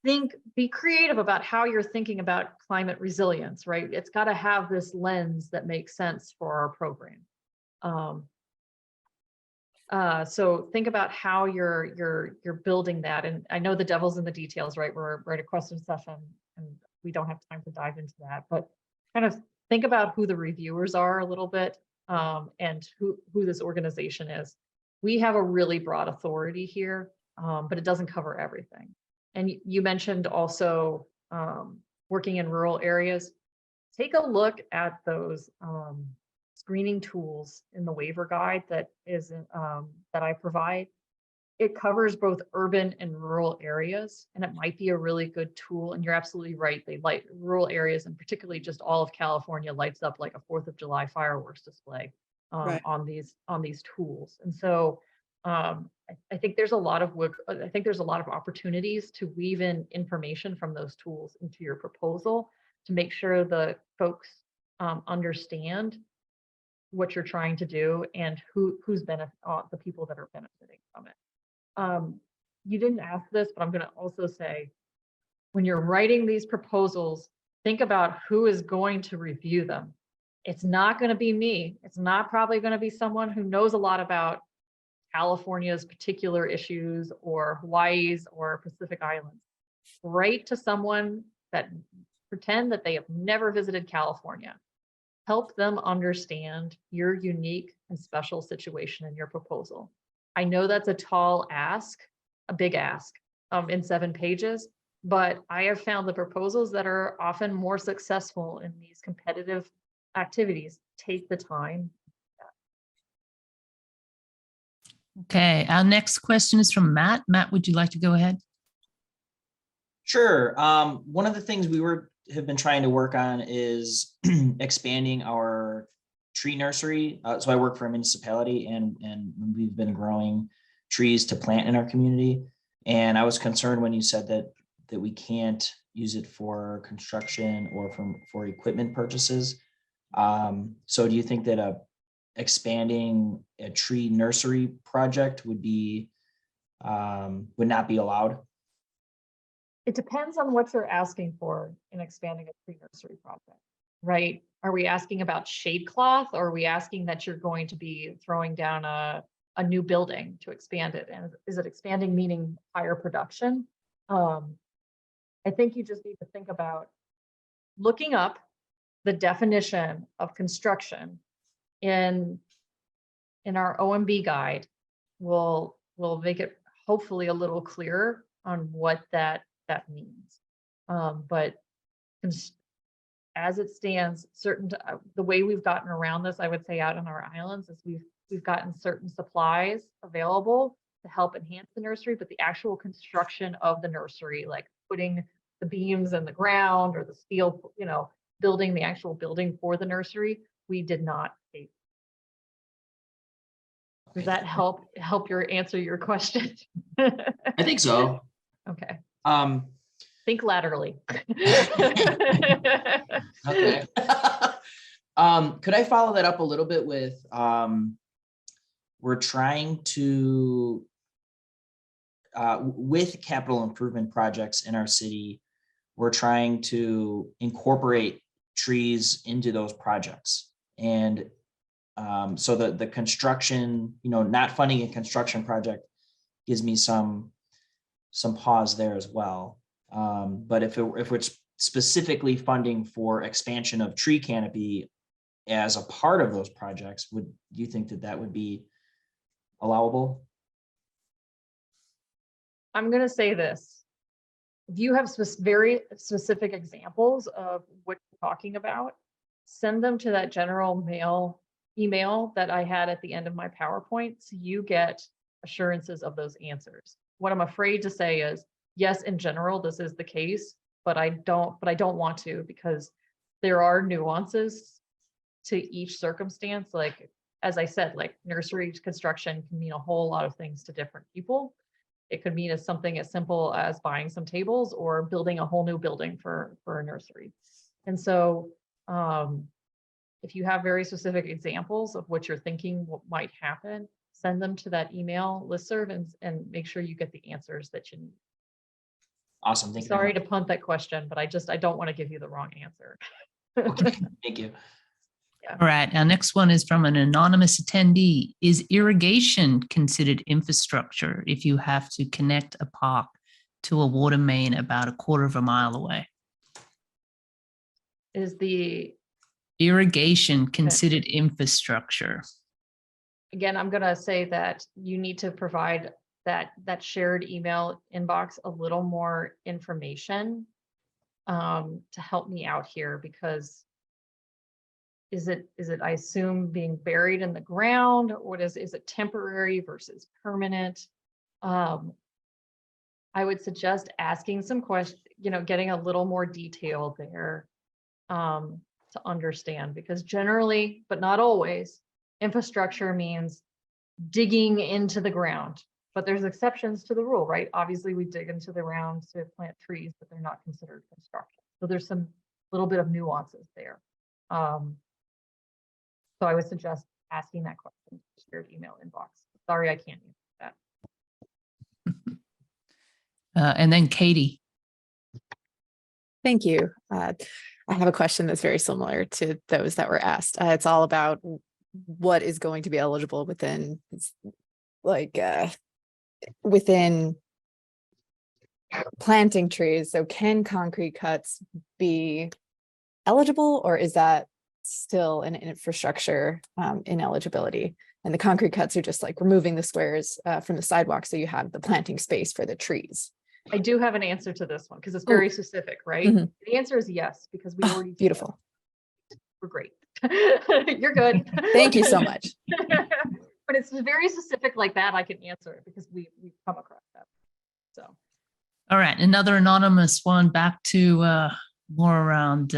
be creative about how you're thinking about climate resilience, right? It's got to have this lens that makes sense for our program. So think about how you're building that. And I know the devil's in the details, right? We're at a question session and we don't have time to dive into that, but kind of think about who the reviewers are a little bit, and who this organization is. We have a really broad authority here, but it doesn't cover everything. And you mentioned also working in rural areas. Take a look at those screening tools in the waiver guide that I provide. It covers both urban and rural areas, and it might be a really good tool. And you're absolutely right. They light rural areas, and particularly just all of California lights up like a 4th of July fireworks display Right. on these tools. And so I think there's a lot of work. I think there's a lot of opportunities to weave in information from those tools into your proposal to make sure the folks understand what you're trying to do and who's the people that are benefiting from it. You didn't ask this, but I'm going to also say, when you're writing these proposals, think about who is going to review them. It's not going to be me. It's not probably going to be someone who knows a lot about California's particular issues or Hawaii's or Pacific Islands. Write to someone that pretend that they have never visited California. Help them understand your unique and special situation in your proposal. I know that's a tall ask, a big ask in 7 pages, but I have found the proposals that are often more successful in these competitive activities take the time. Okay, our next question is from Matt. Matt, would you like to go ahead? Sure. One of the things we have been trying to work on is expanding our tree nursery. So I work for a municipality, and we've been growing trees to plant in our community. And I was concerned when you said that we can't use it for construction or for equipment purchases. So do you think that expanding a tree nursery project would not be allowed? It depends on what you're asking for in expanding a tree nursery project, right? Are we asking about shade cloth, or are we asking that you're going to be throwing down a new building to expand it? And is it expanding meaning higher production? I think you just need to think about looking up the definition of construction in our OMB guide will make it hopefully a little clearer on what that means. But as it stands, the way we've gotten around this, I would say out on our islands, is we've gotten certain supplies available to help enhance the nursery, but the actual construction of the nursery, like putting the beams in the ground or the steel, building the actual building for the nursery, we did not pay. Does that help answer your question? I think so. Okay. Um, Think laterally. okay. Could I follow that up a little bit with, we're trying to, with capital improvement projects in our city, we're trying to incorporate trees into those projects. And so the construction, not funding a construction project gives me some pause there as well. But if it's specifically funding for expansion of tree canopy as a part of those projects, do you think that would be allowable? I'm going to say this. If you have very specific examples of what you're talking about, send them to that general email that I had at the end of my PowerPoint, so you get assurances of those answers. What I'm afraid to say is, yes, in general, this is the case, but I don't want to, because there are nuances to each circumstance. Like, as I said, like nursery construction can mean a whole lot of things to different people. It could mean something as simple as buying some tables or building a whole new building for a nursery. And so if you have very specific examples of what you're thinking what might happen, send them to that email listserv and make sure you get the answers that you need. Awesome. Thank you. Sorry to punt that question, but I don't want to give you the wrong answer. Okay, thank you. Yeah. All right, our next one is from an anonymous attendee. Is irrigation considered infrastructure if you have to connect a park to a water main about 1/4 mile away? Is the Irrigation considered infrastructure? Again, I'm going to say that you need to provide that shared email inbox a little more information to help me out here, because is it I assume being buried in the ground? What is it temporary versus permanent? I would suggest asking some questions, getting a little more detail there to understand, because generally, but not always, infrastructure means digging into the ground, but there's exceptions to the rule, right? Obviously, we dig into the ground to plant trees, but they're not considered construction. So there's some little bit of nuances there. So I would suggest asking that question to the shared email inbox. Sorry, I can't answer that. And then Katie. Thank you. I have a question that's very similar to those that were asked. It's all about what is going to be eligible within, within planting trees. So can concrete cuts be eligible, or is that still an infrastructure ineligibility? And the concrete cuts are just like removing the squares from the sidewalk, so you have the planting space for the trees. I do have an answer to this one because it's very specific, right? Mm-hmm. The answer is yes, because we already beautiful. We're great. You're good. Thank you so much. But it's very specific like that. I can answer it because we've come across that. So. All right, another anonymous one, back to more around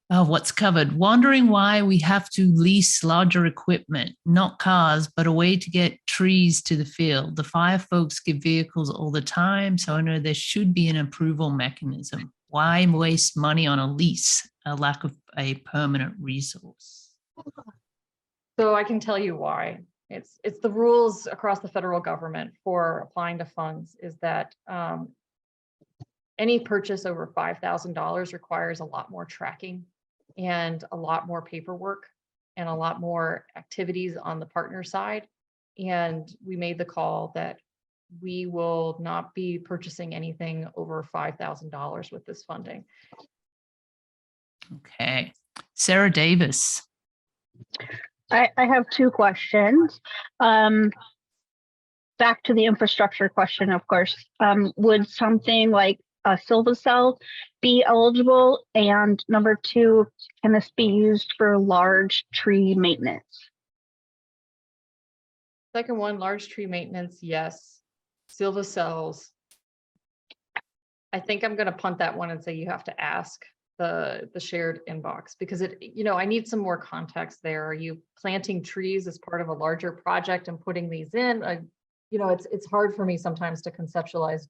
what's covered. Wondering why we have to lease larger equipment, not cars, but a way to get trees to the field. The fire folks give vehicles all the time, so I know there should be an approval mechanism. Why waste money on a lease, a lack of a permanent resource? So I can tell you why. It's the rules across the federal government for applying to funds is that any purchase over $5,000 requires a lot more tracking and a lot more paperwork and a lot more activities on the partner side. And we made the call that we will not be purchasing anything over $5,000 with this funding. Okay. Sarah Davis. I have two questions. Back to the infrastructure question, of course. Would something like a Silva cell be eligible? And number two, can this be used for large tree maintenance? Second one, large tree maintenance, yes. Silva cells. I think I'm going to punt that one and say you have to ask the shared inbox, because I need some more context there. Are you planting trees as part of a larger project and putting these in? It's hard for me sometimes to conceptualize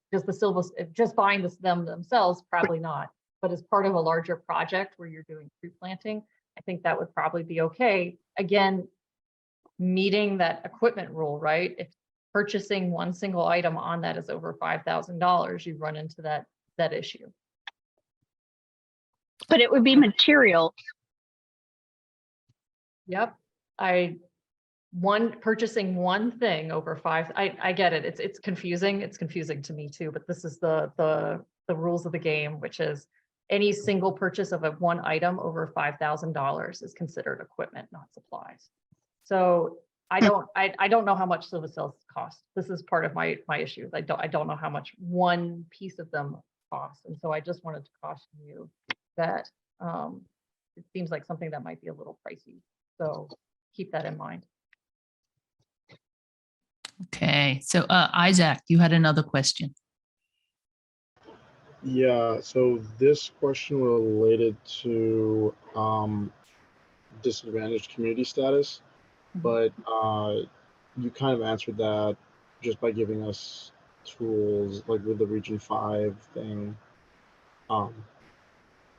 just buying them themselves, probably not. But as part of a larger project where you're doing tree planting, I think that would probably be okay. Again, meeting that equipment rule, right? If purchasing one single item on that is over $5,000, you run into that issue. But it would be materials. Yep. Purchasing one thing over five, I get it. It's confusing. It's confusing to me too, but this is the rules of the game, which is any single purchase of one item over $5,000 is considered equipment, not supplies. So I don't know how much Silva cells cost. This is part of my issue. I don't know how much one piece of them costs. And so I just wanted to caution you that it seems like something that might be a little pricey. So keep that in mind. Okay. So Isaac, you had another question. Yeah, so this question related to disadvantaged community status, but you kind of answered that just by giving us tools like with the Region 5 thing.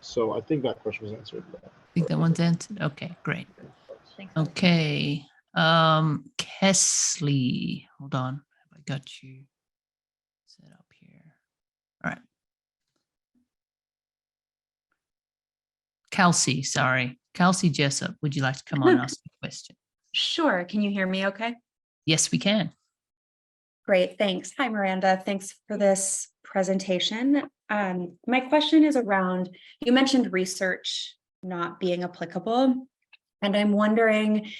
So I think that question was answered. I think that one's answered. Okay, great. Thanks. Okay. Kesley, hold on. Have I got you set up here? All right. Kelsey, sorry. Kelsey Jessup, would you like to come on and ask a question? Sure. Can you hear me okay? Yes, we can. Great. Thanks. Hi, Miranda. Thanks for this presentation. My question is around, you mentioned research not being applicable, and I'm wondering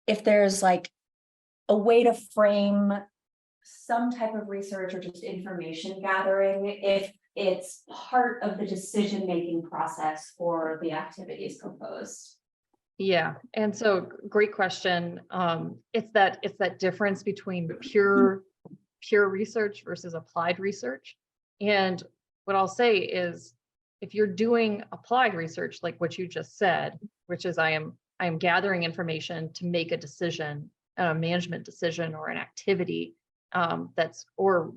if there's like a way to frame some type of research or just information gathering if it's part of the decision-making process for the activities proposed. Yeah, and so great question. It's that difference between pure research versus applied research. And what I'll say is, if you're doing applied research, like what you just said, which is I am gathering information to make a decision, a management decision or an activity that's or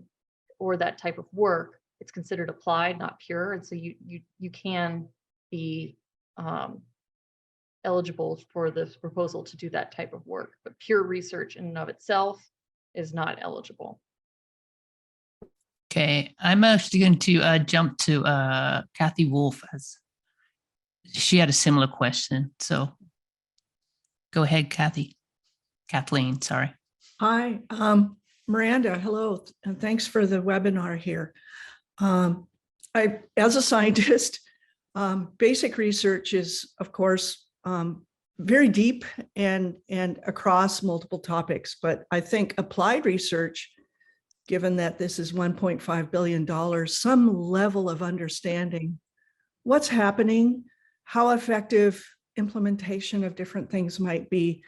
that type of work, it's considered applied, not pure. And so you can be eligible for this proposal to do that type of work, but pure research in and of itself is not eligible. Okay, I'm actually going to jump to Kathy Wolf, as she had a similar question. So go ahead, Kathleen, sorry. Hi, Miranda, hello, and thanks for the webinar here. As a scientist, basic research is, of course, very deep and across multiple topics, but I think applied research, given that this is $1.5 billion, some level of understanding what's happening, how effective implementation of different things might be.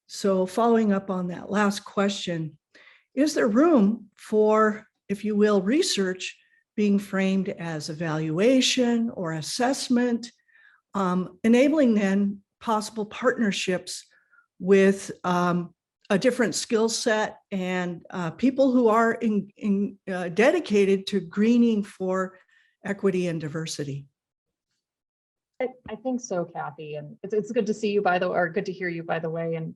So following up on that last question, is there room for, if you will, research being framed as evaluation or assessment, enabling then possible partnerships with a different skill set and people who are dedicated to greening for equity and diversity? I think so, Kathy, and it's good to see you, by the way, or good to hear you, by the way. And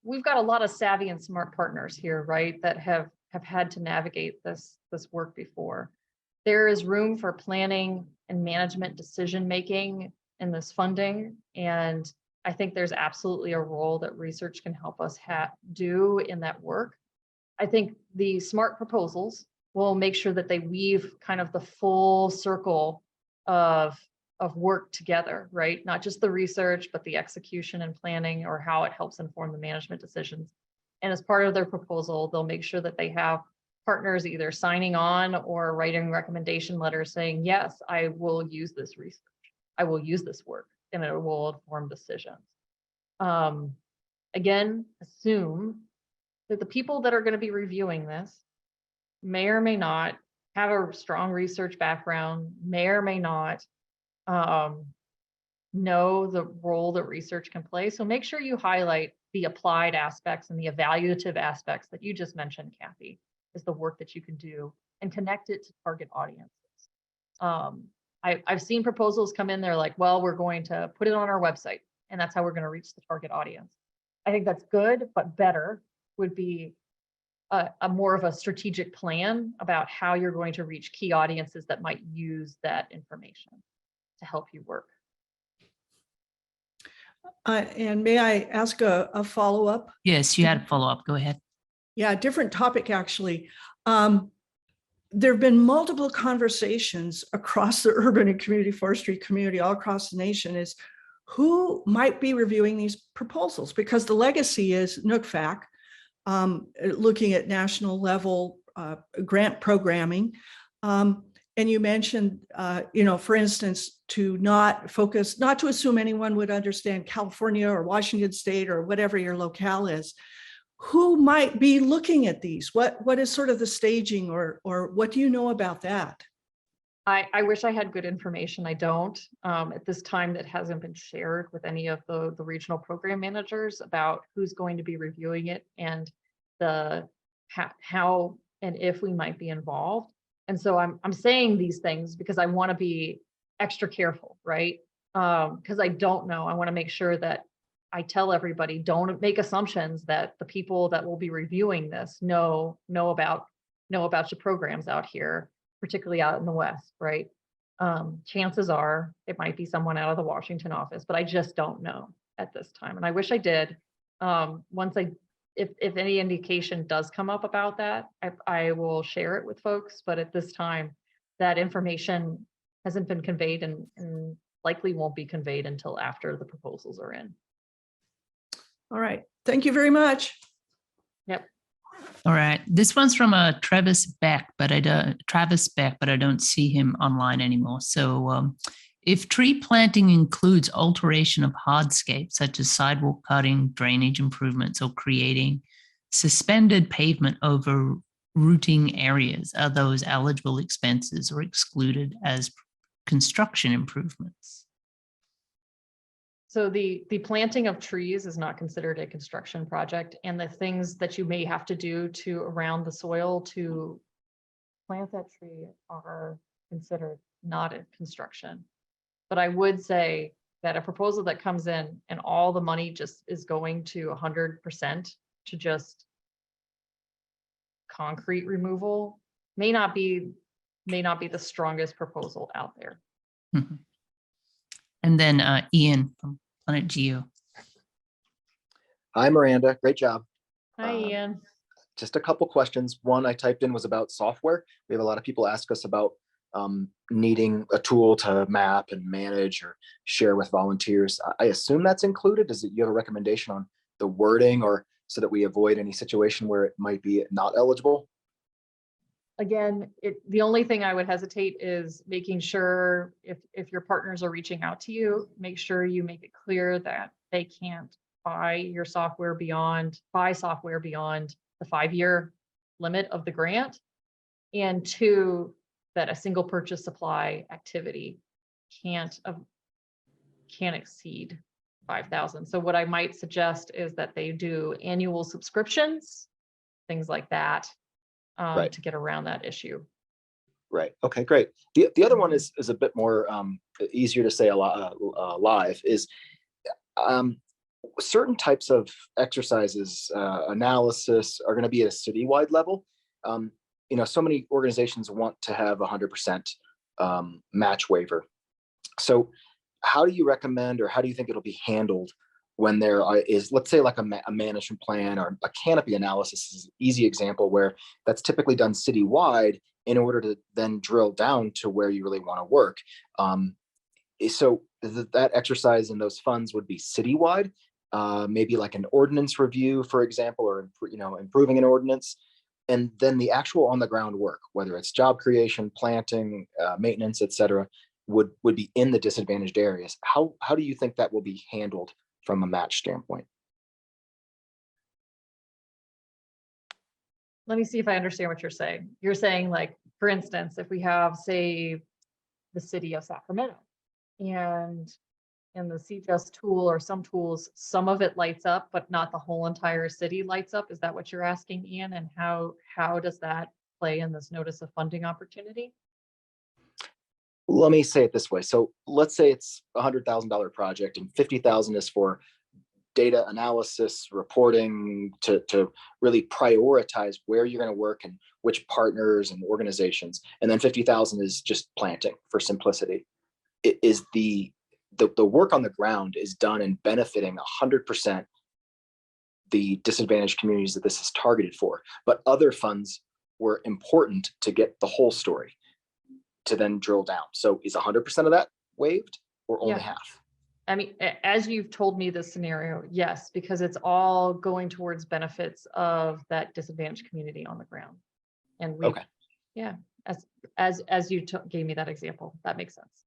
we've got a lot of savvy and smart partners here, right, that have had to navigate this work before. There is room for planning and management decision making in this funding, and I think there's absolutely a role that research can help us do in that work. I think the SMART proposals will make sure that they weave kind of the full circle of work together, right? Not just the research, but the execution and planning, or how it helps inform the management decisions. And as part of their proposal, they'll make sure that they have partners either signing on or writing recommendation letters saying, yes, I will use this research. I will use this work, and it will inform decisions. Again, assume that the people that are going to be reviewing this may or may not have a strong research background, may or may not know the role that research can play. So make sure you highlight the applied aspects and the evaluative aspects that you just mentioned, Kathy, is the work that you can do, and connect it to target audiences. I've seen proposals come in, they're like, well, we're going to put it on our website, and that's how we're going to reach the target audience. I think that's good, but better would be a more of a strategic plan about how you're going to reach key audiences that might use that information to help you work. And may I ask a follow-up? Yes, you had a follow-up. Go ahead. Yeah, different topic, actually. There have been multiple conversations across the urban and community forestry community all across the nation is who might be reviewing these proposals, because the legacy is NUCFAC, looking at national level grant programming. And you mentioned, for instance, to not to assume anyone would understand California or Washington State or whatever your locale is. Who might be looking at these? What is sort of the staging, or what do you know about that? I wish I had good information. I don't. At this time, that hasn't been shared with any of the regional program managers about who's going to be reviewing it and the how and if we might be involved. And so I'm saying these things because I want to be extra careful, right? Because I don't know. I want to make sure that I tell everybody, don't make assumptions that the people that will be reviewing this know about your programs out here, particularly out in the West, right? Chances are it might be someone out of the Washington office, but I just don't know at this time. And I wish I did. If any indication does come up about that, I will share it with folks. But at this time, that information hasn't been conveyed and likely won't be conveyed until after the proposals are in. All right. Thank you very much. Yep. All right. This one's from Travis Beck, but I don't see him online anymore. So if tree planting includes alteration of hardscape, such as sidewalk cutting, drainage improvements, or creating suspended pavement over routing areas, are those eligible expenses or excluded as construction improvements? So the planting of trees is not considered a construction project, and the things that you may have to do to around the soil to plant that tree are considered not a construction. But I would say that a proposal that comes in and all the money just is going to 100% to just concrete removal may not be the strongest proposal out there. Mm-hmm. And then Ian from Planet Geo. Hi, Miranda. Great job. Hi, Ian. Just a couple questions. One I typed in was about software. We have a lot of people ask us about needing a tool to map and manage or share with volunteers. I assume that's included. Do you have a recommendation on the wording, or so that we avoid any situation where it might be not eligible? Again, the only thing I would hesitate is making sure if your partners are reaching out to you, make sure you make it clear that they can't buy software beyond the 5-year limit of the grant. And 2, that a single purchase supply activity can't exceed 5,000. So what I might suggest is that they do annual subscriptions, things like that. Right. To get around that issue. Right. Okay, great. The other one is a bit more easier to say live is certain types of exercises, analysis are going to be at a citywide level. So many organizations want to have 100% match waiver. So how do you recommend, or how do you think it'll be handled when there is, let's say, like a management plan or a canopy analysis is an easy example where that's typically done citywide in order to then drill down to where you really want to work. So that exercise in those funds would be citywide, maybe like an ordinance review, for example, or improving an ordinance. And then the actual on the ground work, whether it's job creation, planting, maintenance, etc., would be in the disadvantaged areas. How do you think that will be handled from a match standpoint? Let me see if I understand what you're saying. You're saying, like, for instance, if we have, say, the city of Sacramento, and in the CJS tool or some tools, some of it lights up, but not the whole entire city lights up. Is that what you're asking, Ian? And how does that play in this notice of funding opportunity? Let me say it this way. So let's say it's $100,000 project and 50,000 is for data analysis, reporting, to really prioritize where you're going to work and which partners and organizations. And then 50,000 is just planting for simplicity. It is the work on the ground is done and benefiting 100% the disadvantaged communities that this is targeted for. But other funds were important to get the whole story to then drill down. So is 100% of that waived or only half? I mean, as you've told me this scenario, yes, because it's all going towards benefits of that disadvantaged community on the ground. And we, yeah, as you gave me that example, that makes sense.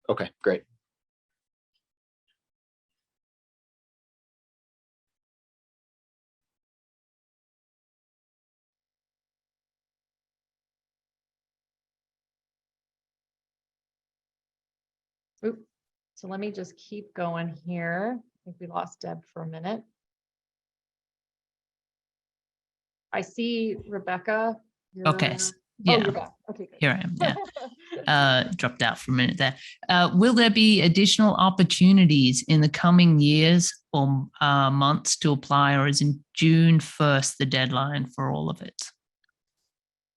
Okay, great. Oop. So let me just keep going here. I think we lost Deb for a minute. I see Rebecca. Okay. Oh, Yeah. you're back. Okay, good. Here I am. Yeah. Dropped out for a minute there. Will there be additional opportunities in the coming years or months to apply, or is in June 1st the deadline for all of it?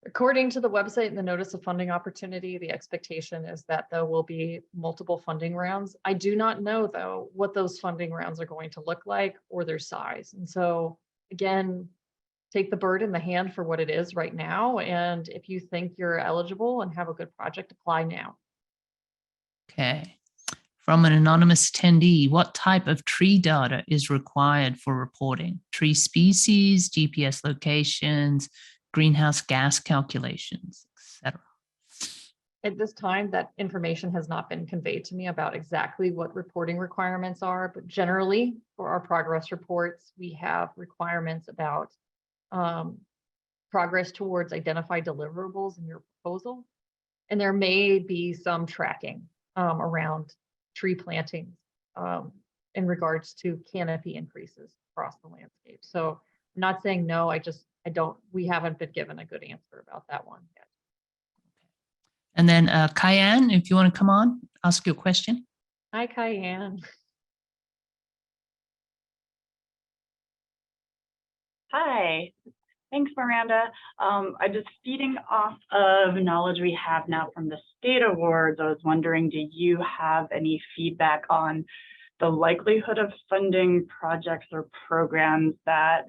According to the website and the notice of funding opportunity, the expectation is that there will be multiple funding rounds. I do not know, though, what those funding rounds are going to look like or their size. And so, again, take the bird in the hand for what it is right now. And if you think you're eligible and have a good project, apply now. Okay. From an anonymous attendee, what type of tree data is required for reporting? Tree species, GPS locations, greenhouse gas calculations, etc. At this time, that information has not been conveyed to me about exactly what reporting requirements are, but generally for our progress reports, we have requirements about progress towards identified deliverables in your proposal. And there may be some tracking around tree plantings in regards to canopy increases across the landscape. So I'm not saying no, we haven't been given a good answer about that one yet. And then Cayenne, if you want to come on, ask your question. Hi, Cayenne. Hi, thanks, Miranda. I'm just feeding off of knowledge we have now from the state awards. I was wondering, do you have any feedback on the likelihood of funding projects or programs that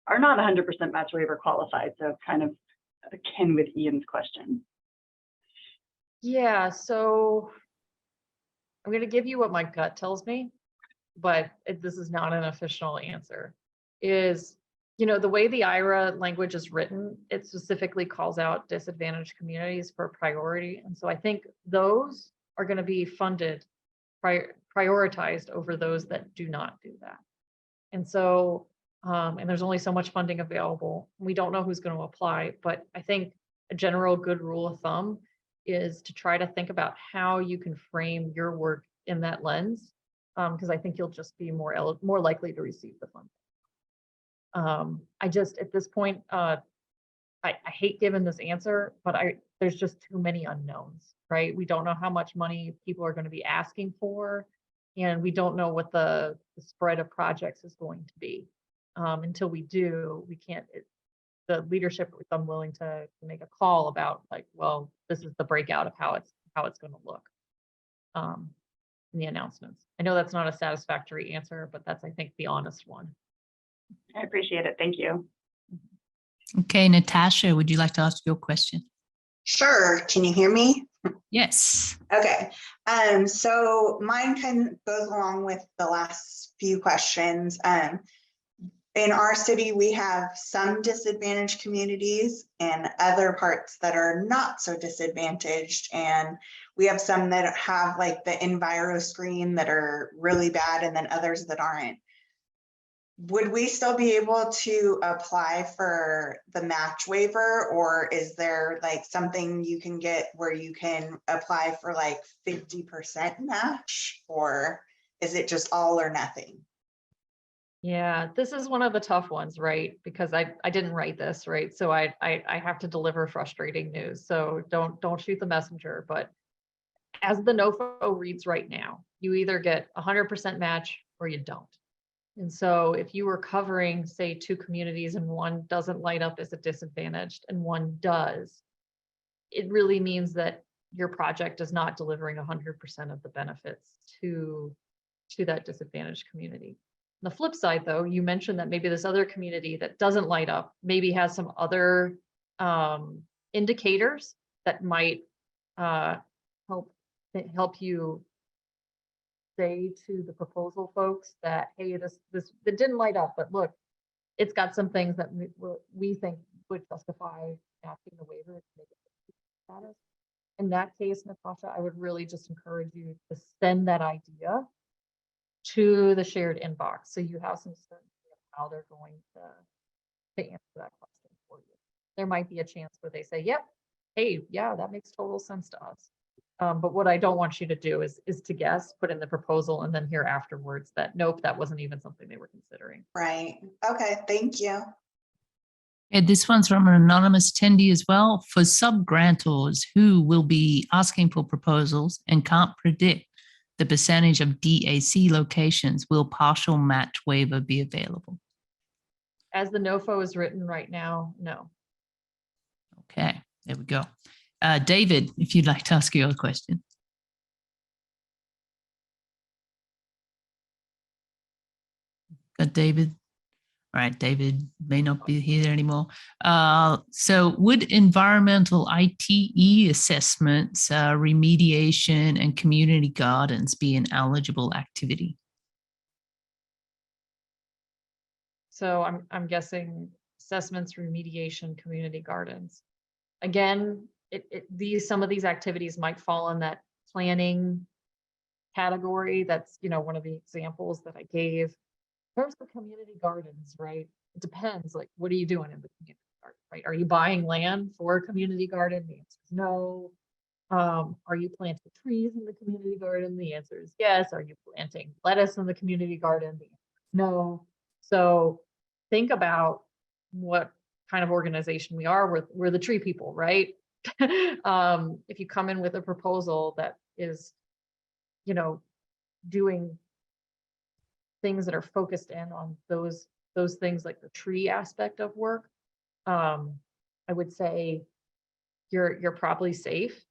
are not 100% match waiver qualified? So kind of akin with Ian's question. Yeah, so I'm going to give you what my gut tells me, but this is not an official answer. The way the IRA language is written, it specifically calls out disadvantaged communities for priority. And so I think those are going to be funded, prioritized over those that do not do that. And so, and there's only so much funding available. We don't know who's going to apply, but I think a general good rule of thumb is to try to think about how you can frame your work in that lens, because I think you'll just be more likely to receive the funding. At this point, I hate giving this answer, but there's just too many unknowns, right? We don't know how much money people are going to be asking for, and we don't know what the spread of projects is going to be. Until we do, we can't, the leadership is unwilling to make a call about, like, well, this is the breakout of how it's going to look. in the announcements. I know that's not a satisfactory answer, but that's, I think, the honest one. I appreciate it. Thank you. Okay, Natasha, would you like to ask your question? Sure. Can you hear me? Yes. Okay. So mine kind of goes along with the last few questions. In our city, we have some disadvantaged communities and other parts that are not so disadvantaged. And we have some that have like the Enviro screen that are really bad and then others that aren't. Would we still be able to apply for the match waiver, or is there like something you can get where you can apply for like 50% match, or is it just all or nothing? Yeah, this is one of the tough ones, right? Because I didn't write this, right? So I have to deliver frustrating news. So don't shoot the messenger. But as the NOFO reads right now, you either get 100% match or you don't. And so if you were covering, say, 2 communities and one doesn't light up as a disadvantaged and one does, it really means that your project is not delivering 100% of the benefits to that disadvantaged community. On the flip side, though, you mentioned that maybe this other community that doesn't light up maybe has some other indicators that might help you say to the proposal folks that, hey, this it didn't light up, but look, it's got some things that we think would justify asking the waiver to make it status. In that case, Natasha, I would really just encourage you to send that idea to the shared inbox, so you have some certainty of how they're going to answer that question for you. There might be a chance where they say, yep, hey, yeah, that makes total sense to us. But what I don't want you to do is to guess, put in the proposal, and then hear afterwards that, nope, that wasn't even something they were considering. Right. Okay. Thank you. And this one's from an anonymous attendee as well. For sub-grantors who will be asking for proposals and can't predict the percentage of DAC locations, will partial match waiver be available? As the NOFO is written right now, no. Okay, there we go. David, if you'd like to ask your question. Got David. All right, David may not be here anymore. So would environmental ITE assessments, remediation, and community gardens be an eligible activity? So I'm guessing assessments, remediation, community gardens. Again, some of these activities might fall in that planning category. That's, one of the examples that I gave. In terms of community gardens, right? It depends, like, what are you doing in the community garden, right? Are you buying land for a community garden? The answer is no. Are you planting trees in the community garden? The answer is yes. Are you planting lettuce in the community garden? The answer is no. So think about what kind of organization we are. We're the tree people, right? If you come in with a proposal that is, doing things that are focused in on those things like the tree aspect of work, I would say you're probably safe.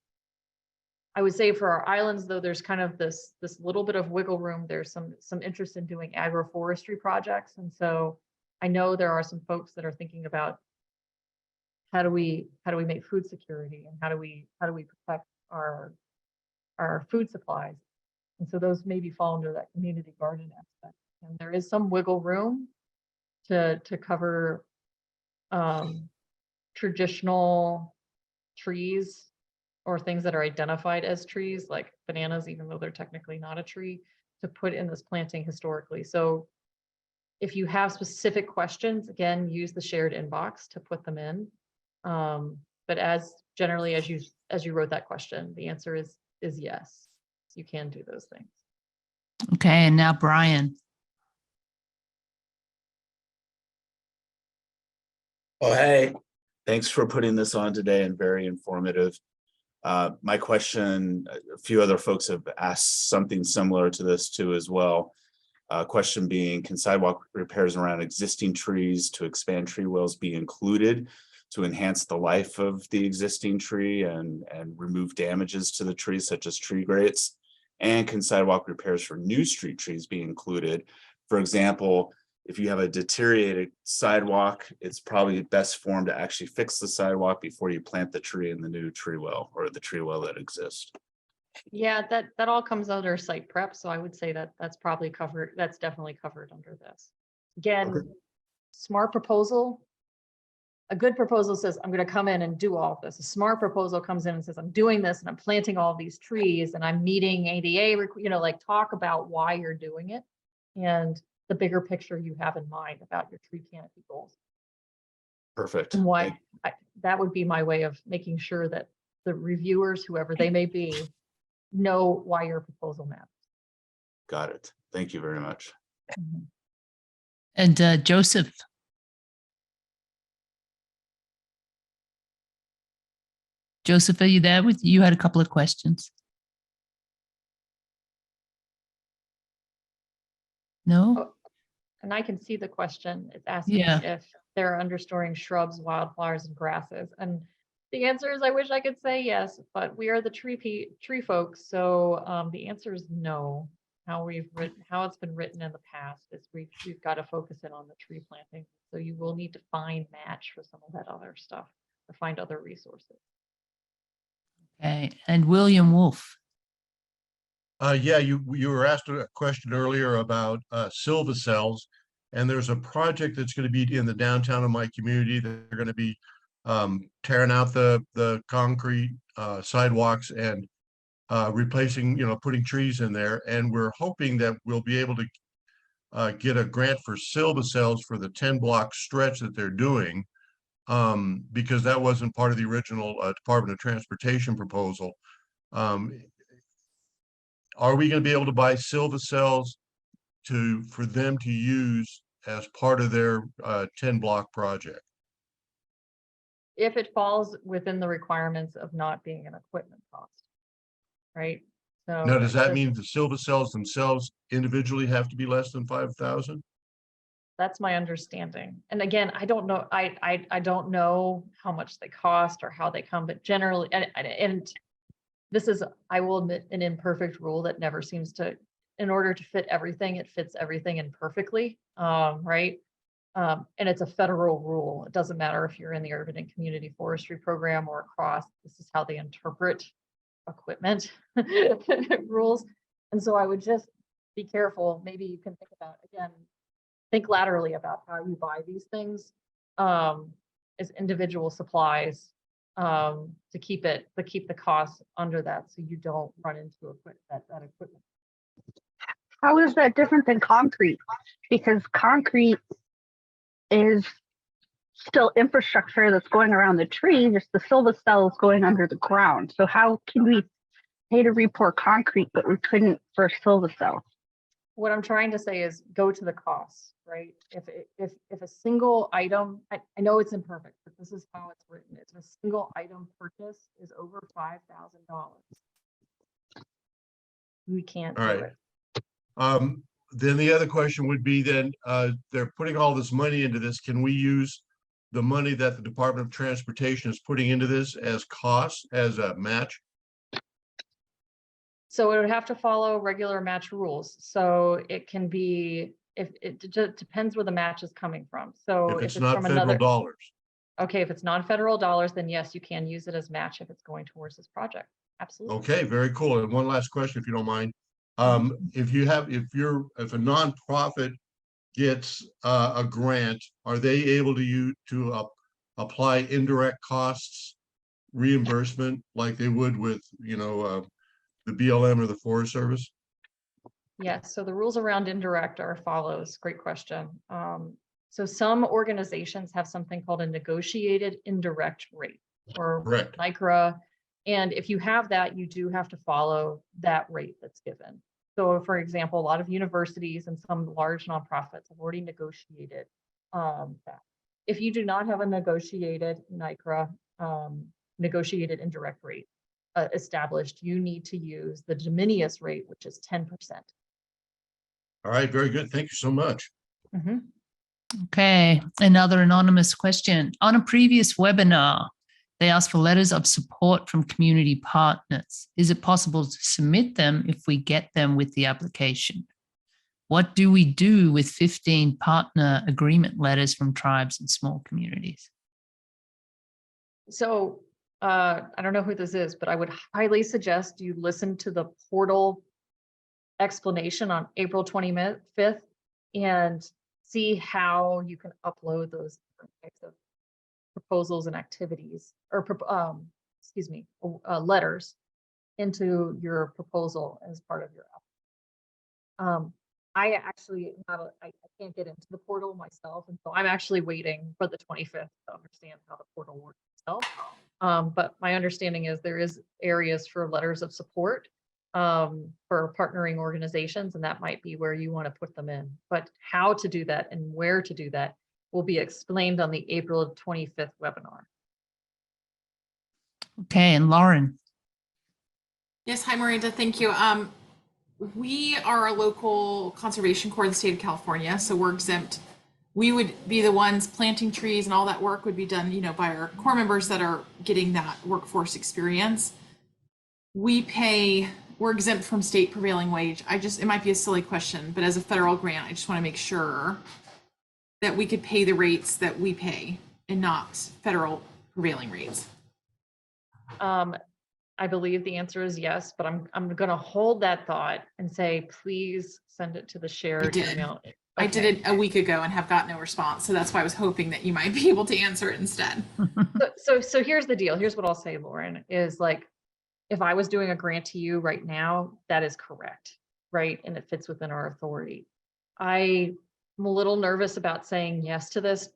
I would say for our islands, though, there's kind of this little bit of wiggle room. There's some interest in doing agroforestry projects, and so I know there are some folks that are thinking about how do we make food security, and how do we protect our food supplies, and so those maybe fall under that community garden aspect. And there is some wiggle room to cover traditional trees or things that are identified as trees, like bananas, even though they're technically not a tree, to put in this planting historically. So if you have specific questions, again, use the shared inbox to put them in. But as you wrote that question, the answer is yes, you can do those things. Okay, and now Brian. Oh, hey, thanks for putting this on today and very informative. My question, a few other folks have asked something similar to this too as well. Question being, can sidewalk repairs around existing trees to expand tree wells be included to enhance the life of the existing tree and remove damages to the tree, such as tree grates? And can sidewalk repairs for new street trees be included? For example, if you have a deteriorated sidewalk, it's probably best form to actually fix the sidewalk before you plant the tree in the new tree well or the tree well that exists. Yeah, that all comes under site prep. So I would say that that's probably covered. That's definitely covered under this. Again, Okay. smart proposal. A good proposal says, I'm going to come in and do all of this. A smart proposal comes in and says, I'm doing this and I'm planting all these trees and I'm meeting ADA, like talk about why you're doing it and the bigger picture you have in mind about your tree canopy goals. Perfect. And why that would be my way of making sure that the reviewers, whoever they may be, know why your proposal matters. Got it. Thank you very much. And Joseph. Joseph, are you there? You had a couple of questions. No? Oh, and I can see the question. It's asking if they're understoring shrubs, wildflowers, and grasses. And the answer is, I wish I could say yes, but we are the tree folks. So the answer is no. How it's been written in the past is we've got to focus in on the tree planting. So you will need to find match for some of that other stuff or find other resources. Okay, and William Wolf. Yeah, you were asked a question earlier about Silva cells, and there's a project that's going to be in the downtown of my community that they're going to be tearing out the concrete sidewalks and replacing, putting trees in there. And we're hoping that we'll be able to get a grant for Silva cells for the 10-block stretch that they're doing. Because that wasn't part of the original Department of Transportation proposal. Are we going to be able to buy Silva cells for them to use as part of their 10-block project? If it falls within the requirements of not being an equipment cost, right? So Now, does that mean the Silva cells themselves individually have to be less than 5,000? That's my understanding. And again, I don't know. I don't know how much they cost or how they come, but generally, and this is, I will admit, an imperfect rule that never seems to, in order to fit everything, it fits everything imperfectly, right? And it's a federal rule. It doesn't matter if you're in the urban and community forestry program or across. This is how they interpret equipment rules. And so I would just be careful. Maybe you can think about, again, think laterally about how you buy these things as individual supplies to keep the costs under that, so you don't run into that equipment. How is that different than concrete? Because concrete is still infrastructure that's going around the tree, just the Silva cells going under the ground. So how can we pay to re-pour concrete, but we couldn't for Silva cell? What I'm trying to say is go to the costs, right? If a single item, I know it's imperfect, but this is how it's written. If a single item purchase is over $5,000, we can't do it. Then the other question would be then they're putting all this money into this. Can we use the money that the Department of Transportation is putting into this as cost, as a match? So it would have to follow regular match rules. So it can be, if it depends where the match is coming from. So if it's not from federal dollars. Okay, if it's non-federal dollars, then yes, you can use it as match if it's going towards this project. Absolutely. Okay, very cool. And one last question, if you don't mind. If a nonprofit gets a grant, are they able to apply indirect costs reimbursement like they would with the BLM or the Forest Service? Yes, so the rules around indirect are follows. Great question. So some organizations have something called a negotiated indirect rate, or NICRA. And if you have that, you do have to follow that rate that's given. So for example, a lot of universities and some large nonprofits have already negotiated that. If you do not have a negotiated NICRA, negotiated indirect rate established, you need to use the de minimis rate, which is 10%. All right, very good. Thank you so much. Okay, another anonymous question. On a previous webinar, They ask for letters of support from community partners. Is it possible to submit them if we get them with the application? What do we do with 15 partner agreement letters from tribes and small communities? So I don't know who this is, but I would highly suggest you listen to the portal explanation on April 25th and see how you can upload those different types of proposals and activities, or letters into your proposal as part of your app. I actually I can't get into the portal myself, and so I'm actually waiting for the 25th to understand how the portal works itself. But my understanding is there is areas for letters of support for partnering organizations, and that might be where you want to put them in. But how to do that and where to do that will be explained on the April 25th webinar. Okay, and Lauren. Yes, hi Miranda, thank you. We are a local conservation corps in the state of California, so we're exempt. We would be the ones planting trees, and all that work would be done, you know, by our corps members that are getting that workforce experience. We're exempt from state prevailing wage. It might be a silly question, but as a federal grant, I just want to make sure that we could pay the rates that we pay and not federal prevailing rates. I believe the answer is yes, but I'm going to hold that thought and say, please send it to the shared email. Okay. I did it a week ago and have got no response. So that's why I was hoping that you might be able to answer it instead. So here's the deal. Here's what I'll say, Lauren, is like, if I was doing a grant to you right now, that is correct, right? And it fits within our authority. I'm a little nervous about saying yes to this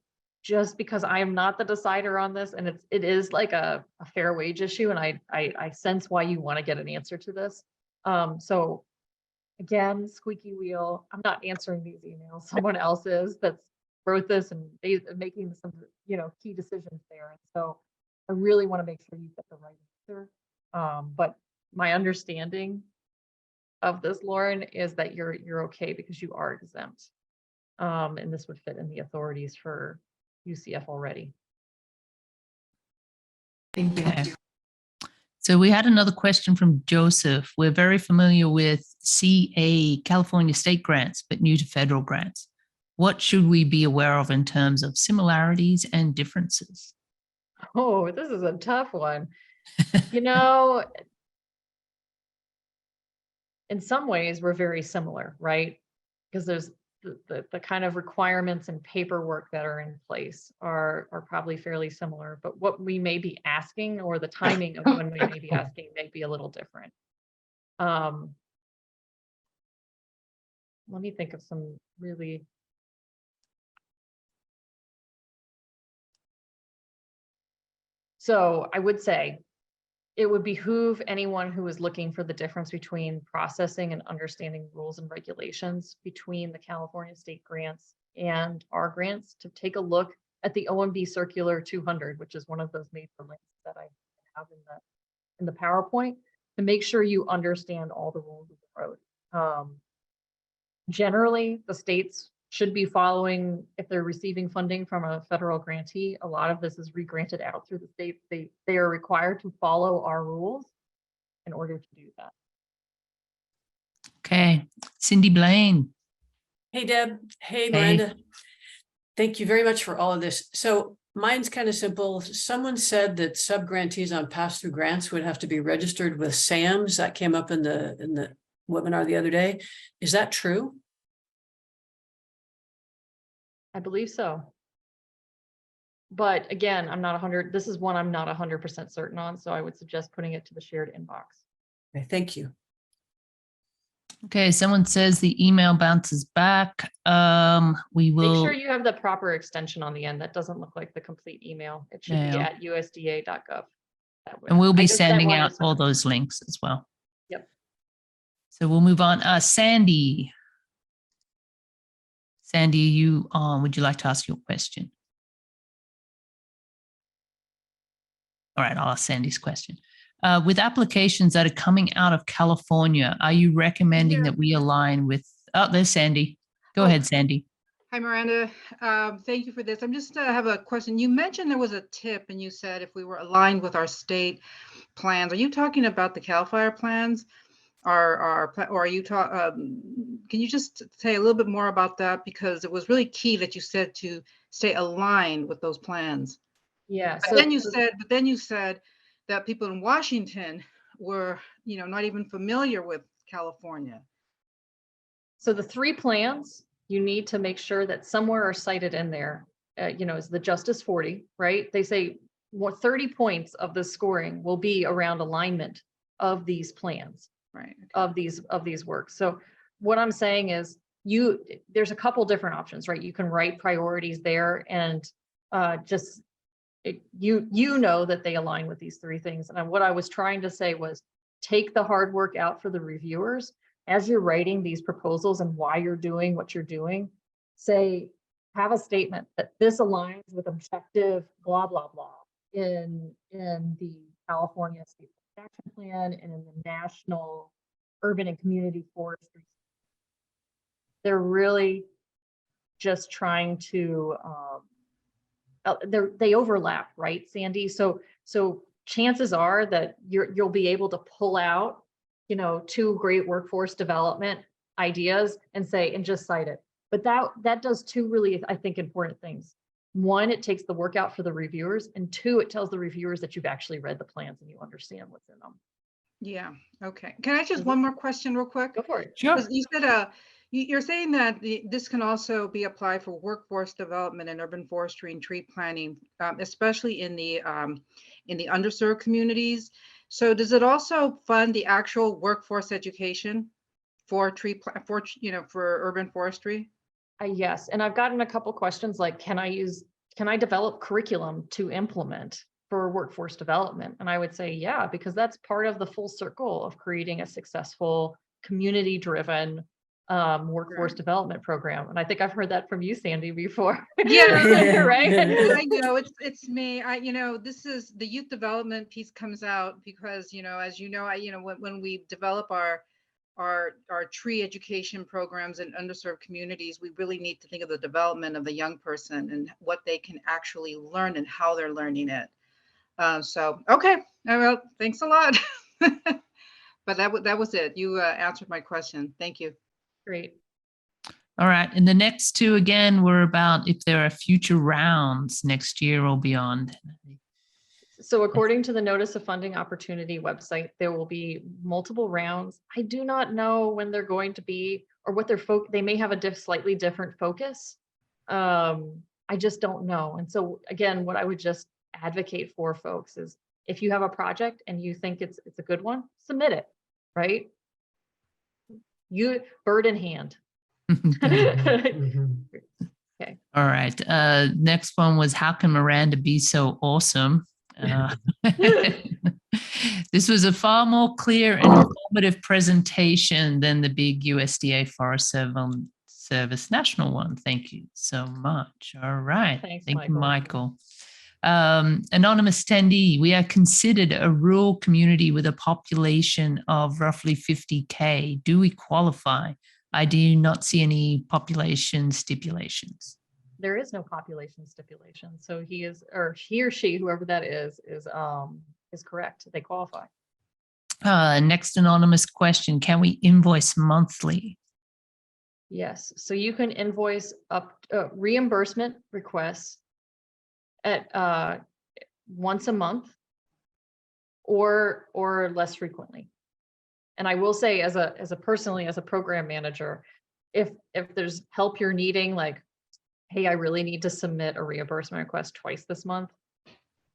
just because I am not the decider on this, and it is like a fair wage issue, and I sense why you want to get an answer to this. So again, squeaky wheel. I'm not answering these emails. Someone else is that's wrote this and making some, you know, key decisions there. And so I really want to make sure you get the right answer. But my understanding of this, Lauren, is that you're okay because you are exempt. And this would fit in the authorities for UCF already. Thank you. Okay. So we had another question from Joseph. We're very familiar with CA, California state grants, but new to federal grants. What should we be aware of in terms of similarities and differences? Oh, this is a tough one. You know, in some ways we're very similar, right? Because there's the kind of requirements and paperwork that are in place are probably fairly similar, but what we may be asking or the timing of when we may be asking may be a little different. Let me think of some really. So I would say it would behoove anyone who is looking for the difference between processing and understanding rules and regulations between the California state grants and our grants to take a look at the OMB Circular 200, which is one of those major links that I have in the PowerPoint, to make sure you understand all the rules of the road. Generally, the states should be following, if they're receiving funding from a federal grantee, a lot of this is re-granted out through the states. They are required to follow our rules in order to do that. Okay, Cindy Blaine. Hey, Deb. Hey, Miranda. Thank you very much for all of this. So mine's kind of simple. Someone said that sub-grantees on pass-through grants would have to be registered with SAMs. That came up in the webinar the other day. Is that true? I believe so. But again, this is one I'm not 100% certain on, so I would suggest putting it to the shared inbox. Okay, thank you. Okay, someone says the email bounces back. We will make sure you have the proper extension on the end. That doesn't look like the complete email. It should be at USDA.gov. And we'll be sending out all those links as well. Yep. So we'll move on. Sandy. Sandy, you would you like to ask your question? All right, I'll ask Sandy's question. With applications that are coming out of California, are you recommending that we align with, oh, there's Sandy. Go ahead, Sandy. Hi, Miranda. Thank you for this. I'm just have a question. You mentioned there was a tip and you said if we were aligned with our state plans, are you talking about the CAL FIRE plans? Or are you can you just say a little bit more about that? Because it was really key that you said to stay aligned with those plans. Yeah. But then you said that people in Washington were, not even familiar with California. So the 3 plans, you need to make sure that somewhere are cited in there, is the Justice 40, right? They say 30 points of the scoring will be around alignment of these plans, right? Of these works. So what I'm saying is there's a couple different options, right? You can write priorities there and you know that they align with these 3 things. And what I was trying to say was take the hard work out for the reviewers as you're writing these proposals and why you're doing what you're doing. Have a statement that this aligns with objective blah blah blah in the California State Action Plan and in the National Urban and Community Forestry. They're really just trying to they overlap, right, Sandy? So chances are that you'll be able to pull out 2 great workforce development ideas and just cite it. But that does 2 really, I think, important things. 1, it takes the work out for the reviewers, and 2, it tells the reviewers that you've actually read the plans and you understand what's in them. Yeah. Okay. Can I just one more question real quick? Go for it. Sure. You said you're saying that this can also be applied for workforce development and urban forestry and tree planting, especially in the underserved communities. So does it also fund the actual workforce education for for urban forestry? Yes, and I've gotten a couple questions like, can I develop curriculum to implement for workforce development? And I would say, yeah, because that's part of the full circle of creating a successful community-driven workforce development program. And I think I've heard that from you, Sandy, before. Yeah, right. I know it's me. This is the youth development piece comes out because as when we develop our tree education programs in underserved communities, we really need to think of the development of the young person and what they can actually learn and how they're learning it. So okay, well, thanks a lot. But that was it. You answered my question. Thank you. Great. All right. And the next 2 again were about if there are future rounds next year or beyond. So according to the Notice of Funding Opportunity website, there will be multiple rounds. I do not know when they're going to be or what they may have a slightly different focus. I just don't know. And so again, what I would just advocate for folks is if you have a project and you think it's a good one, submit it, right? You bird in hand. Okay. All right. Next one was how can Miranda be so awesome? This was a far more clear and informative presentation than the big USDA Forest Service national one. Thank you so much. All right. Thanks, Thank you, Michael. Anonymous attendee, we are considered a rural community with a population of roughly 50K. Do we qualify? I do not see any population stipulations. There is no population stipulation. So he or she, whoever that is correct. They qualify. Next anonymous question, can we invoice monthly? Yes. So you can invoice up reimbursement requests at once a month or less frequently. And I will say as a program manager, if there's help you're needing, like, hey, I really need to submit a reimbursement request twice this month,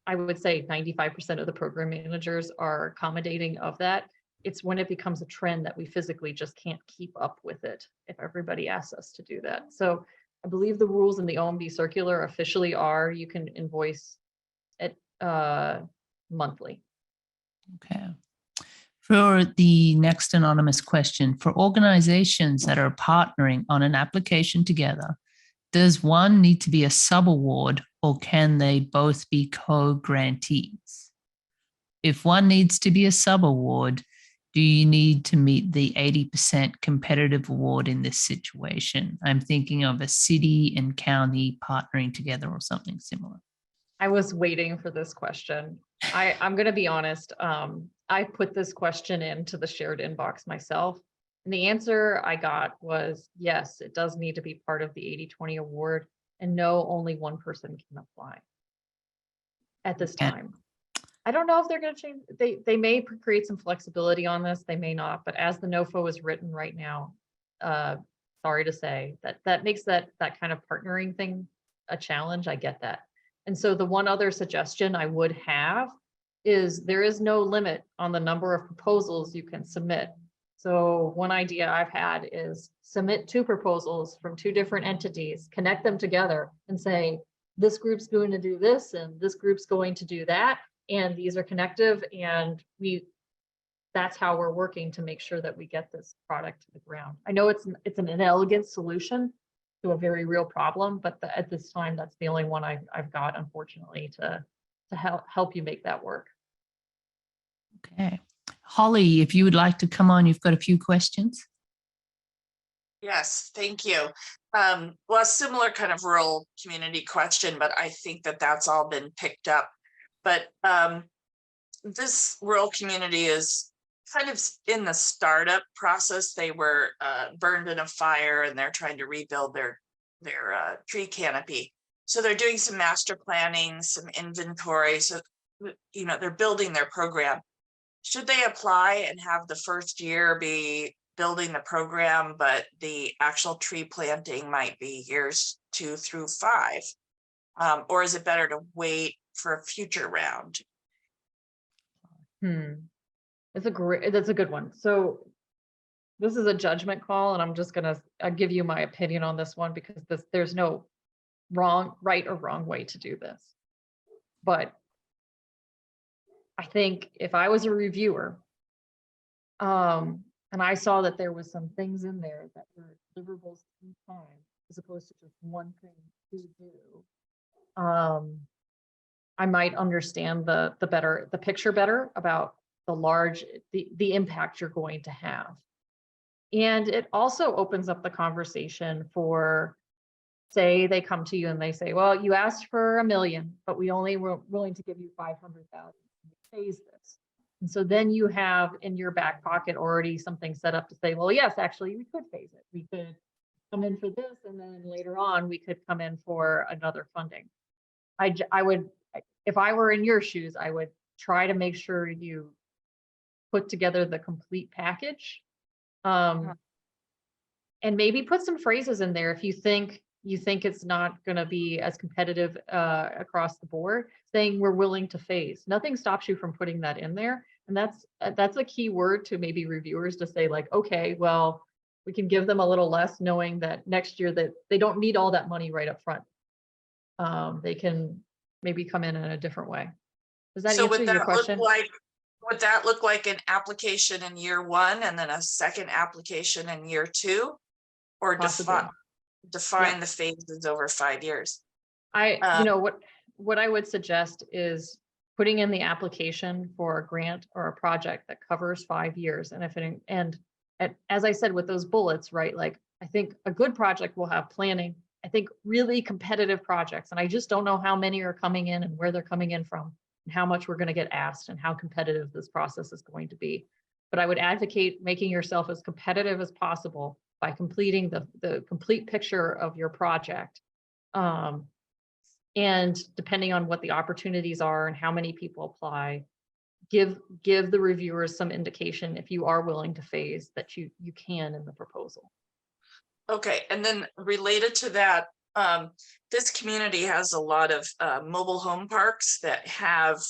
I would say 95% of the program managers are accommodating of that. It's when it becomes a trend that we physically just can't keep up with it if everybody asks us to do that. So I believe the rules in the OMB circular officially are you can invoice it monthly. Okay. For the next anonymous question, for organizations that are partnering on an application together, does one need to be a subaward or can they both be co-grantees? If one needs to be a subaward, do you need to meet the 80% competitive award in this situation? I'm thinking of a city and county partnering together or something similar. I was waiting for this question. I'm going to be honest. I put this question into the shared inbox myself. And the answer I got was yes, it does need to be part of the 80/20 award. And no, only one person can apply at this time. I don't know if they're going to change. They may create some flexibility on this. They may not. But as the NOFO is written right now, sorry to say that makes that kind of partnering thing a challenge. I get that. And so the one other suggestion I would have is there is no limit on the number of proposals you can submit. So one idea I've had is submit 2 proposals from 2 different entities, connect them together and say, this group's going to do this and this group's going to do that. And these are connective, and that's how we're working to make sure that we get this product to the ground. I know it's an inelegant solution to a very real problem, but at this time, that's the only one I've got, unfortunately, to help you make that work. Okay. Holly, if you would like to come on, you've got a few questions. Yes, thank you. Well, a similar kind of rural community question, but I think that's all been picked up. But this rural community is kind of in the startup process. They were burned in a fire and they're trying to rebuild their tree canopy. So they're doing some master planning, some inventory. So, you know, they're building their program. Should they apply and have the first year be building the program, but the actual tree planting might be years 2 through 5? Or is it better to wait for a future round? That's a good one. So this is a judgment call, and I'm just gonna give you my opinion on this one because there's no right or wrong way to do this. But I think if I was a reviewer, and I saw that there was some things in there that were deliverables in time, as opposed to just one thing to do, I might understand the picture better about the impact you're going to have. And it also opens up the conversation for, say they come to you and they say, well, you asked for $1 million, but we only were willing to give you 500,000. Phase this. And so then you have in your back pocket already something set up to say, well, yes, actually we could phase it. We could come in for this, and then later on we could come in for another funding. I would, if I were in your shoes, I would try to make sure you put together the complete package. And maybe put some phrases in there if you think it's not going to be as competitive across the board, saying we're willing to phase. Nothing stops you from putting that in there. And that's a key word to maybe reviewers to say, like, okay, well, we can give them a little less, knowing that next year that they don't need all that money right up front. They can maybe come in a different way. Does that answer your question? Would that look like an application in year 1 and then a second application in year 2? Or define the phases over 5 years? You know, what I would suggest is putting in the application for a grant or a project that covers 5 years. And as I said, with those bullets, right? Like, I think a good project will have planning. I think really competitive projects, and I just don't know how many are coming in and where they're coming in from, and how much we're going to get asked and how competitive this process is going to be. But I would advocate making yourself as competitive as possible by completing the complete picture of your project. And depending on what the opportunities are and how many people apply, give the reviewers some indication, if you are willing to phase, that you can in the proposal. Okay, and then related to that, this community has a lot of mobile home parks that have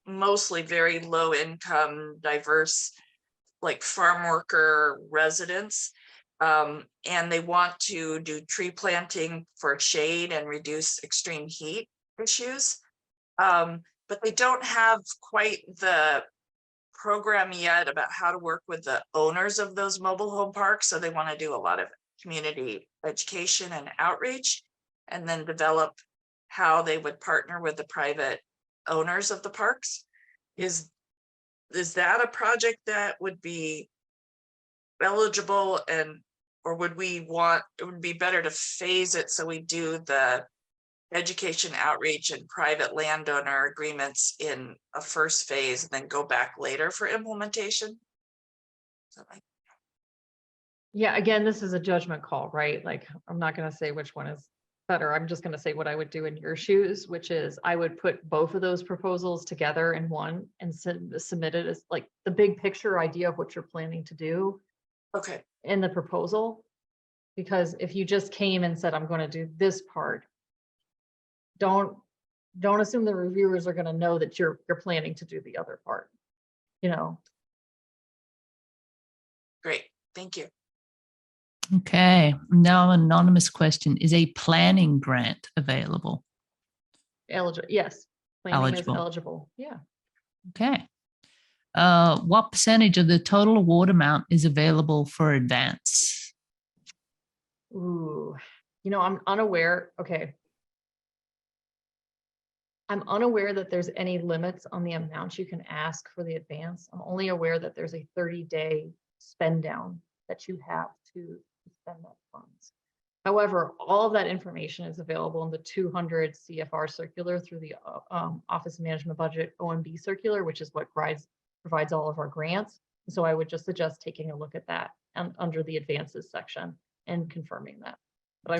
mostly very low income, diverse, like farm worker residents. And they want to do tree planting for shade and reduce extreme heat issues. But they don't have quite the program yet about how to work with the owners of those mobile home parks. So they want to do a lot of community education and outreach, and then develop how they would partner with the private owners of the parks. is that a project that would be eligible, or would we want, it would be better to phase it so we do the education outreach and private landowner agreements in a first phase and then go back later for implementation? Yeah, again, this is a judgment call, right? Like, I'm not going to say which one is better. I'm just going to say what I would do in your shoes, which is I would put both of those proposals together in one and submit it as like the big picture idea of what you're planning to do. Okay. In the proposal. Because if you just came and said, I'm going to do this part, don't assume the reviewers are going to know that you're planning to do the other part, you know. Great, thank you. Okay, now anonymous question. Is a planning grant available? Eligible, yes. Planning Eligible. is eligible, yeah. Okay. What percentage of the total award amount is available for advance? Ooh, you know, I'm unaware, okay. I'm unaware that there's any limits on the amount you can ask for the advance. I'm only aware that there's a 30-day spend down that you have to spend that funds. However, all of that information is available in the 200 CFR circular through the Office of Management Budget OMB circular, which is what provides all of our grants. So I would just suggest taking a look at that and under the advances section and confirming that. But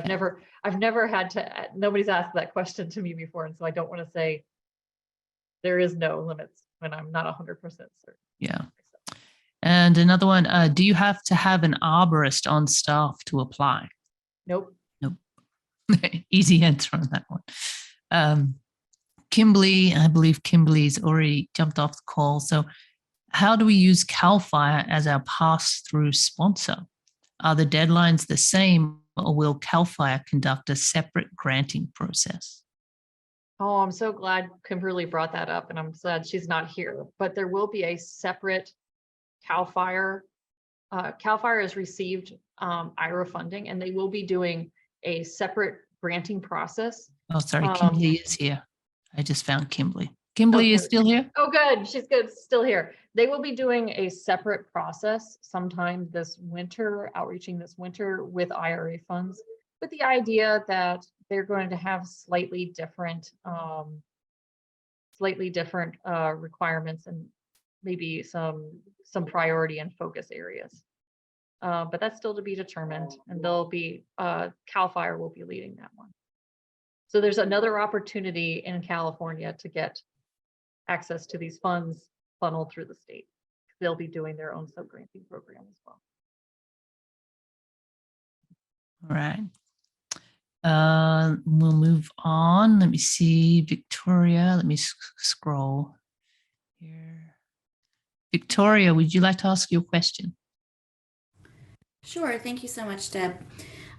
I've never had to, nobody's asked that question to me before. And so I don't want to say there is no limits when I'm not 100% certain. Yeah. And another one, do you have to have an arborist on staff to apply? Nope. Nope. Easy answer on that one. Kimberly, I believe Kimberly's already jumped off the call. So how do we use CAL FIRE as our pass-through sponsor? Are the deadlines the same, or will CAL FIRE conduct a separate granting process? Oh, I'm so glad Kimberly brought that up, and I'm sad she's not here, but there will be a separate CAL FIRE. CAL FIRE has received IRA funding, and they will be doing a separate granting process. Oh, sorry, Kimberly is here. I just found Kimberly. Kimberly is still here? Oh, good. She's good. Still here. They will be doing a separate process sometime this winter, outreaching this winter with IRA funds, with the idea that they're going to have slightly different requirements and maybe some priority and focus areas. But that's still to be determined, and they'll be CAL FIRE will be leading that one. So there's another opportunity in California to get access to these funds funneled through the state. They'll be doing their own sub-granting program as well. All right. We'll move on. Let me see, Victoria. Let me scroll here. Victoria, would you like to ask your question? Sure. Thank you so much, Deb.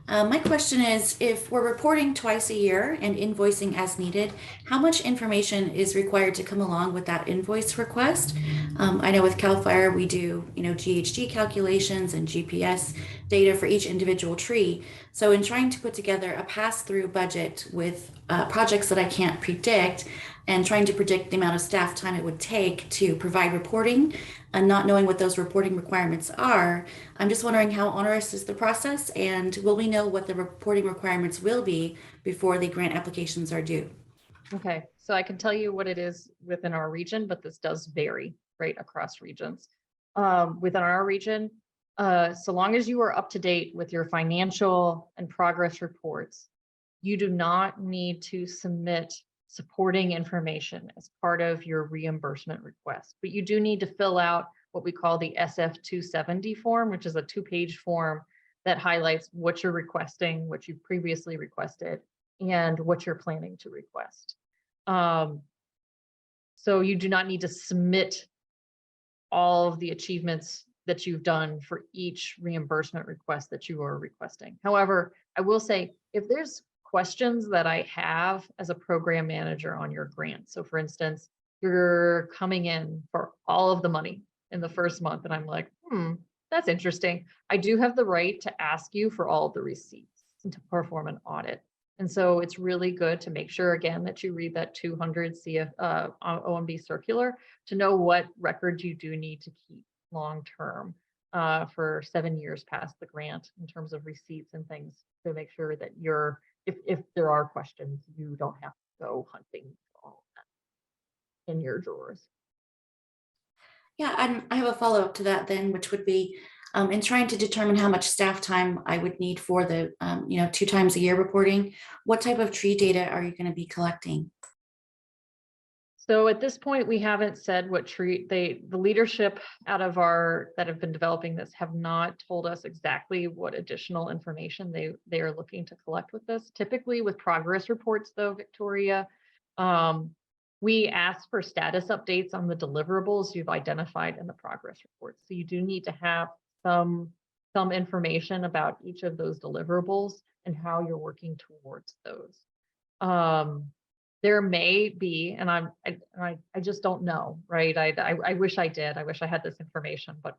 My question is, if we're reporting twice a year and invoicing as needed, how much information is required to come along with that invoice request? I know with CAL FIRE, we do, GHG calculations and GPS data for each individual tree. So in trying to put together a pass-through budget with projects that I can't predict, and trying to predict the amount of staff time it would take to provide reporting and not knowing what those reporting requirements are, I'm just wondering how onerous is the process, and will we know what the reporting requirements will be before the grant applications are due? Okay, so I can tell you what it is within our region, but this does vary right across regions. Within our region, so long as you are up to date with your financial and progress reports, you do not need to submit supporting information as part of your reimbursement request, but you do need to fill out what we call the SF-270 form, which is a 2-page form that highlights what you're requesting, what you previously requested, and what you're planning to request. So you do not need to submit all of the achievements that you've done for each reimbursement request that you are requesting. However, I will say, if there's questions that I have as a program manager on your grant. So for instance, you're coming in for all of the money in the first month, and I'm like, that's interesting. I do have the right to ask you for all of the receipts and to perform an audit. And so it's really good to make sure, again, that you read that 200 CF OMB circular to know what records you do need to keep long-term for 7 years past the grant in terms of receipts and things to make sure that you're, if there are questions, you don't have to go hunting for all of that in your drawers. Yeah, and I have a follow-up to that then, which would be in trying to determine how much staff time I would need for the 2 times a year reporting. What type of tree data are you going to be collecting? So at this point, we haven't said what tree the leadership out of that have been developing this have not told us exactly what additional information they are looking to collect with this. Typically with progress reports though, Victoria, we ask for status updates on the deliverables you've identified in the progress report. So you do need to have some information about each of those deliverables and how you're working towards those. There may be, and I just don't know, right? I wish I did. I wish I had this information, but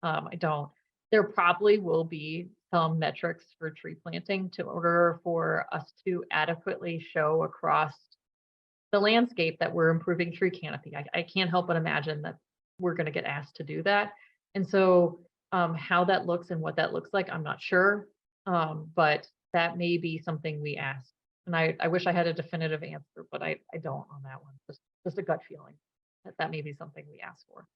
I don't. There probably will be some metrics for tree planting in order for us to adequately show across the landscape that we're improving tree canopy. I can't help but imagine that we're going to get asked to do that. And so how that looks and what that looks like, I'm not sure, but that may be something we ask. And I wish I had a definitive answer, but I don't on that one. Just a gut feeling that may be something we ask for.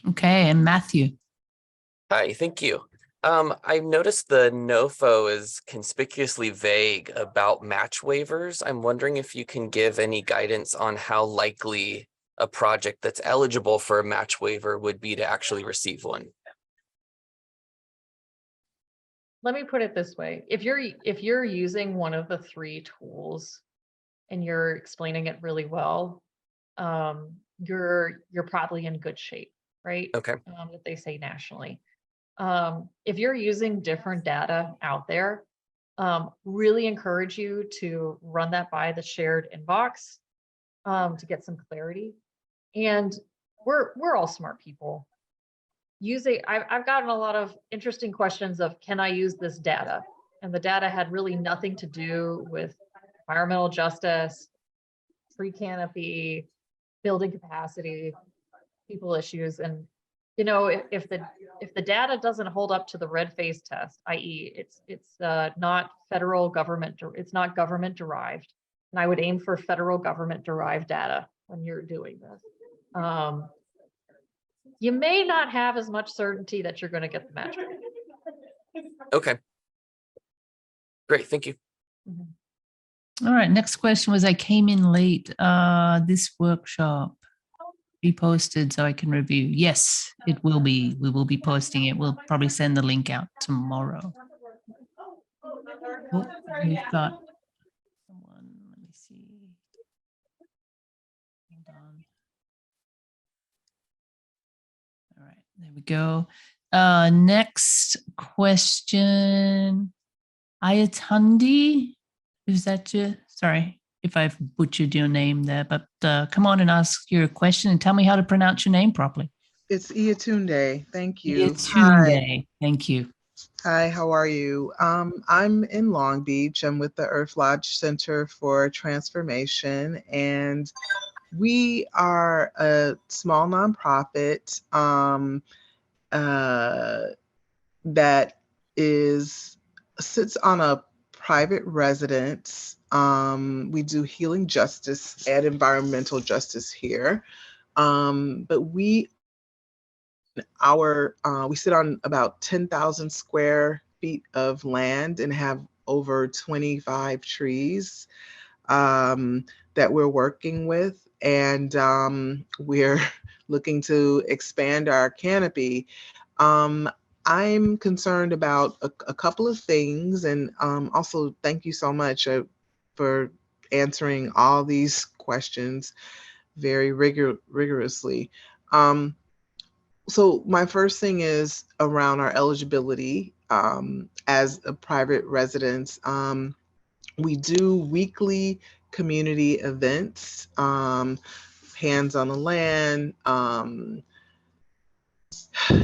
Okay, and Matthew. Hi, thank you. I've noticed the NOFO is conspicuously vague about match waivers. I'm wondering if you can give any guidance on how likely a project that's eligible for a match waiver would be to actually receive one. Let me put it this way. If you're using one of the 3 tools and you're explaining it really well, you're probably in good shape, right? Okay. That they say nationally. If you're using different data out there, really encourage you to run that by the shared inbox to get some clarity. And we're all smart people. I've gotten a lot of interesting questions of, can I use this data? And the data had really nothing to do with environmental justice, tree canopy, building capacity, people issues. And if the data doesn't hold up to the red face test, i.e. it's not federal government, it's not government derived. And I would aim for federal government derived data when you're doing this. You may not have as much certainty that you're going to get the match. Okay. Great, thank you. All right, next question was, I came in late. This workshop be posted so I can review. Yes, it will be. We will be posting it. We'll probably send the link out tomorrow. Oh, we've got someone. Let me see. Hold on. All right, there we go. Next question. Ayatundi, is that you? Sorry if I've butchered your name there, but come on and ask your question and tell me how to pronounce your name properly. It's Iatunde. Thank you. Iatunde. Thank you. Hi, how are you? I'm in Long Beach. I'm with the Earth Lodge Center for Transformation, and we are a small nonprofit that sits on a private residence. We do healing justice and environmental justice here. But we sit on about 10,000 square feet of land and have over 25 trees that we're working with. And we're looking to expand our canopy. I'm concerned about a couple of things, and also thank you so much for answering all these questions very rigorously. So my first thing is around our eligibility as a private residence. We do weekly community events, hands on the land,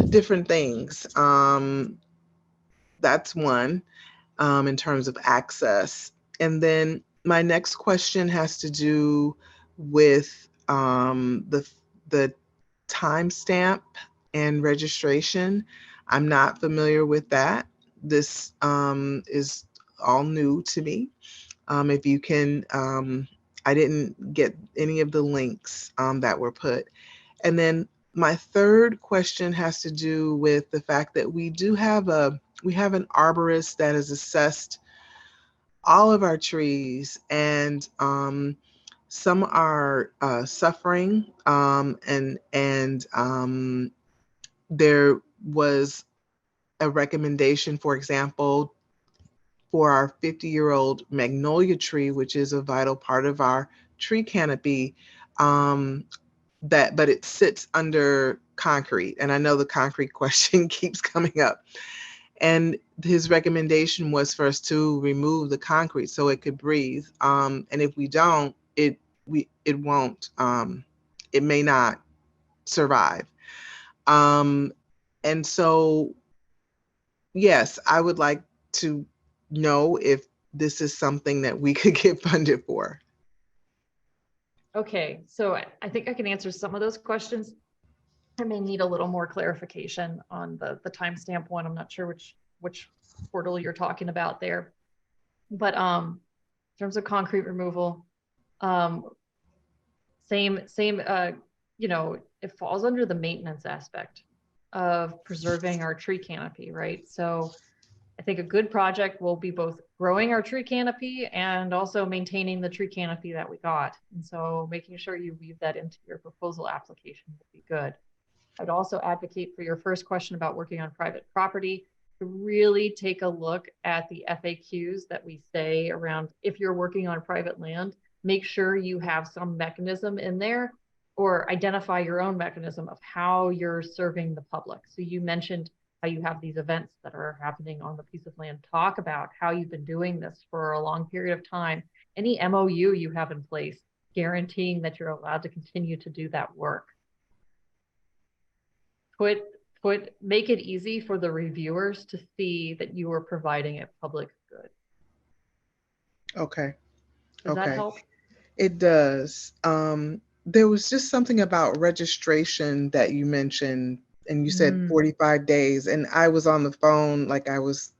different things. that's one in terms of access. And then my next question has to do with the timestamp and registration. I'm not familiar with that. This is all new to me. If you can, I didn't get any of the links that were put. And then my third question has to do with the fact that we have an arborist that has assessed all of our trees, and some are suffering, and there was a recommendation, for example, for our 50-year-old magnolia tree, which is a vital part of our tree canopy, but it sits under concrete. And I know the concrete question keeps coming up. And his recommendation was for us to remove the concrete so it could breathe. And if we don't, it won't, it may not survive. And so, yes, I would like to know if this is something that we could get funded for. Okay, so I think I can answer some of those questions. I may need a little more clarification on the timestamp one. I'm not sure which portal you're talking about there. But in terms of concrete removal, same, you know, it falls under the maintenance aspect of preserving our tree canopy, right? So I think a good project will be both growing our tree canopy and also maintaining the tree canopy that we got. And so making sure you weave that into your proposal application would be good. I'd also advocate for your first question about working on private property to really take a look at the FAQs that we say around if you're working on private land, make sure you have some mechanism in there or identify your own mechanism of how you're serving the public. So you mentioned how you have these events that are happening on the piece of land. Talk about how you've been doing this for a long period of time. Any MOU you have in place, guaranteeing that you're allowed to continue to do that work. Make it easy for the reviewers to see that you are providing a public good. Okay. Does that help? It does. There was just something about registration that you mentioned, and you said 45 days, and I was on the phone, like I was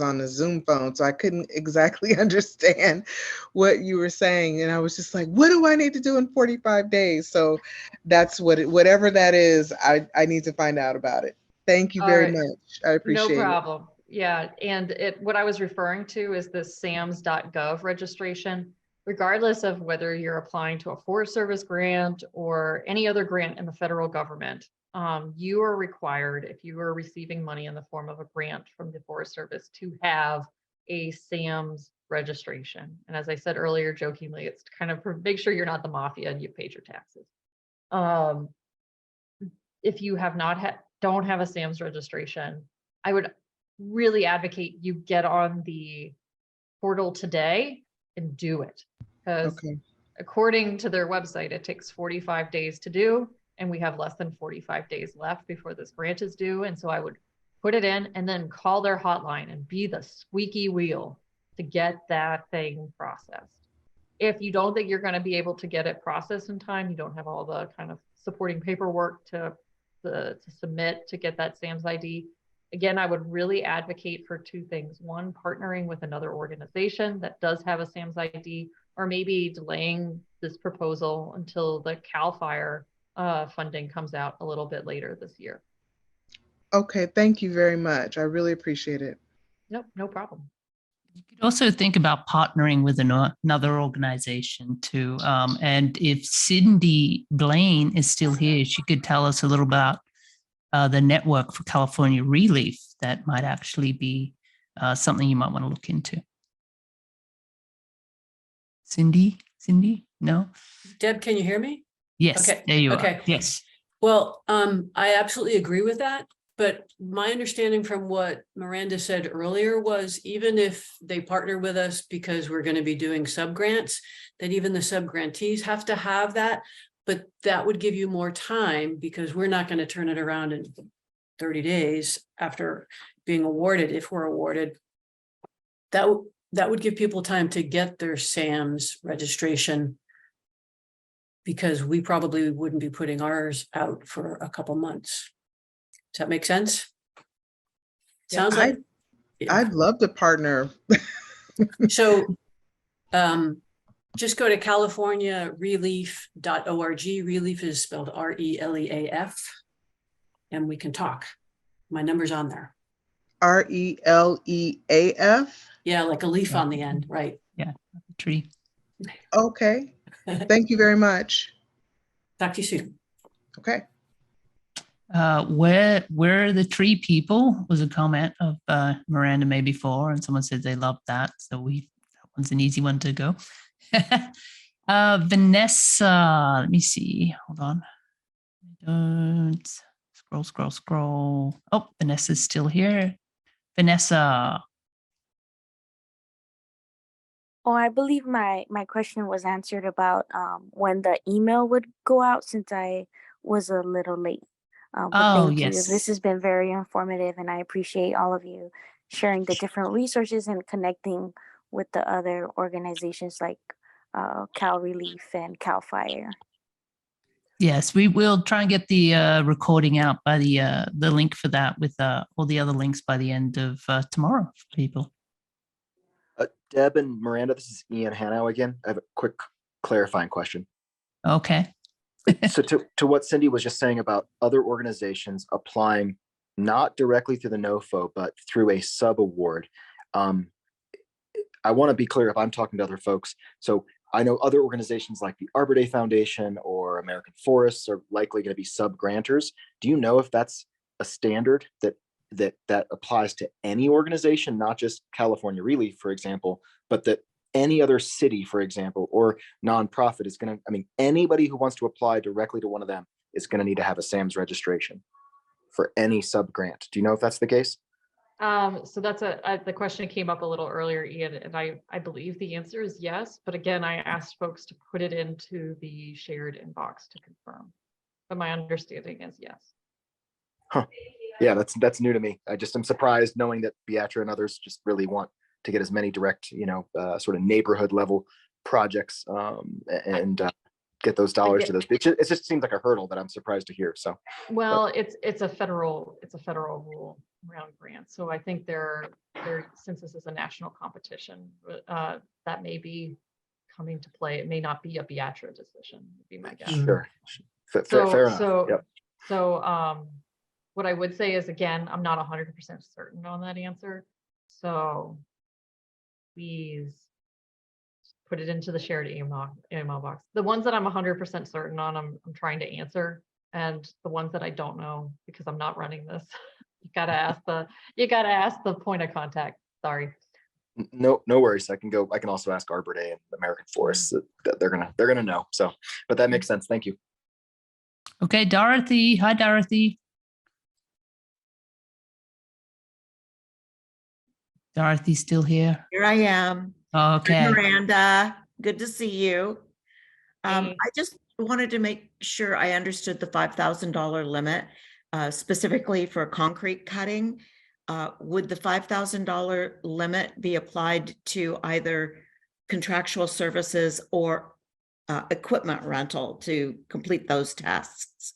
on the Zoom phone, so I couldn't exactly understand what you were saying. And I was just like, what do I need to do in 45 days? So that's whatever that is, I need to find out about it. Thank you very much. I appreciate it. No problem. Yeah, and what I was referring to is the SAMS.gov registration. Regardless of whether you're applying to a Forest Service grant or any other grant in the federal government, you are required, if you are receiving money in the form of a grant from the Forest Service, to have a SAMS registration. And as I said earlier, jokingly, it's to kind of make sure you're not the mafia and you paid your taxes. If you have don't have a SAMS registration, I would really advocate you get on the portal today and do it. Because according to their website, it takes 45 days to do, and we have less than 45 days left before this grant is due. And so I would put it in and then call their hotline and be the squeaky wheel to get that thing processed. If you don't think you're going to be able to get it processed in time, you don't have all the kind of supporting paperwork to submit to get that SAMS ID. Again, I would really advocate for two things. One, partnering with another organization that does have a SAMS ID, or maybe delaying this proposal until the CAL FIRE funding comes out a little bit later this year. Okay, thank you very much. I really appreciate it. Nope, no problem. You could also think about partnering with another organization too. And if Cindy Blaine is still here, she could tell us a little about the Network for California Relief. That might actually be something you might want to look into. Cindy? No? Deb, can you hear me? Yes, okay. There you okay. are. Yes. Well, I absolutely agree with that. But my understanding from what Miranda said earlier was even if they partner with us because we're going to be doing sub-grants, that even the sub-grantees have to have that. But that would give you more time because we're not going to turn it around in 30 days after being awarded, if we're awarded, that would give people time to get their SAMS registration, because we probably wouldn't be putting ours out for a couple months. Does that make sense? Sounds like. I'd love to partner. So just go to californiarelief.org. Relief is spelled RELEAF, and we can talk. My number's on there. RELEAF? Yeah, like a leaf on the end, right? Yeah, tree. Okay. Thank you very much. Talk to you soon. Okay. Where are the tree people was a comment of Miranda May before, and someone said they loved that. So that one's an easy one to go. Vanessa, let me see. Hold on. Don't scroll. Oh, Vanessa's still here. Vanessa. Oh, I believe my question was answered about when the email would go out, since I was a little late. But thank you. This has been very informative, and I appreciate all of you sharing the different resources and connecting with the other organizations like Cal Relief and Cal Fire. Yes, we will try and get the recording out by the link for that with all the other links by the end of tomorrow for people. Deb and Miranda, this is Ian Hanau again. I have a quick clarifying question. Okay. So to what Cindy was just saying about other organizations applying not directly through the NOFO, but through a sub-award. I want to be clear if I'm talking to other folks. So I know other organizations like the Arbor Day Foundation or American Forests are likely going to be sub-grantors. Do you know if that's a standard that applies to any organization, not just California Relief, for example, but that any other city, for example, or nonprofit is going to, I mean, anybody who wants to apply directly to one of them is going to need to have a SAMS registration for any sub-grant. Do you know if that's the case? So that's the question came up a little earlier, Ian, and I believe the answer is yes. But again, I asked folks to put it into the shared inbox to confirm. But my understanding is yes. Huh. Yeah, that's new to me. I'm surprised knowing that Beatra and others just really want to get as many direct, sort of neighborhood level projects and get those dollars to those. It just seems like a hurdle that I'm surprised to hear. So, well, it's a federal rule around grants. So I think since this is a national competition, that may be coming to play. It may not be a Beatra decision, would be my guess. Sure. Fair enough. Yep. So what I would say is, again, I'm not 100% certain on that answer. So please put it into the shared email box. The ones that I'm 100% certain on, I'm trying to answer. And the ones that I don't know, because I'm not running this, you gotta ask the point of contact. Sorry. No worries. I can also ask Arbor Day and American Forests that they're gonna know. So, but that makes sense. Thank you. Okay, Dorothy. Hi, Dorothy. Dorothy's still here. Here I am. Okay. Hi, Miranda, good to see you. Hey. I just wanted to make sure I understood the $5,000 limit, specifically for concrete cutting. Would the $5,000 limit be applied to either contractual services or equipment rental to complete those tasks?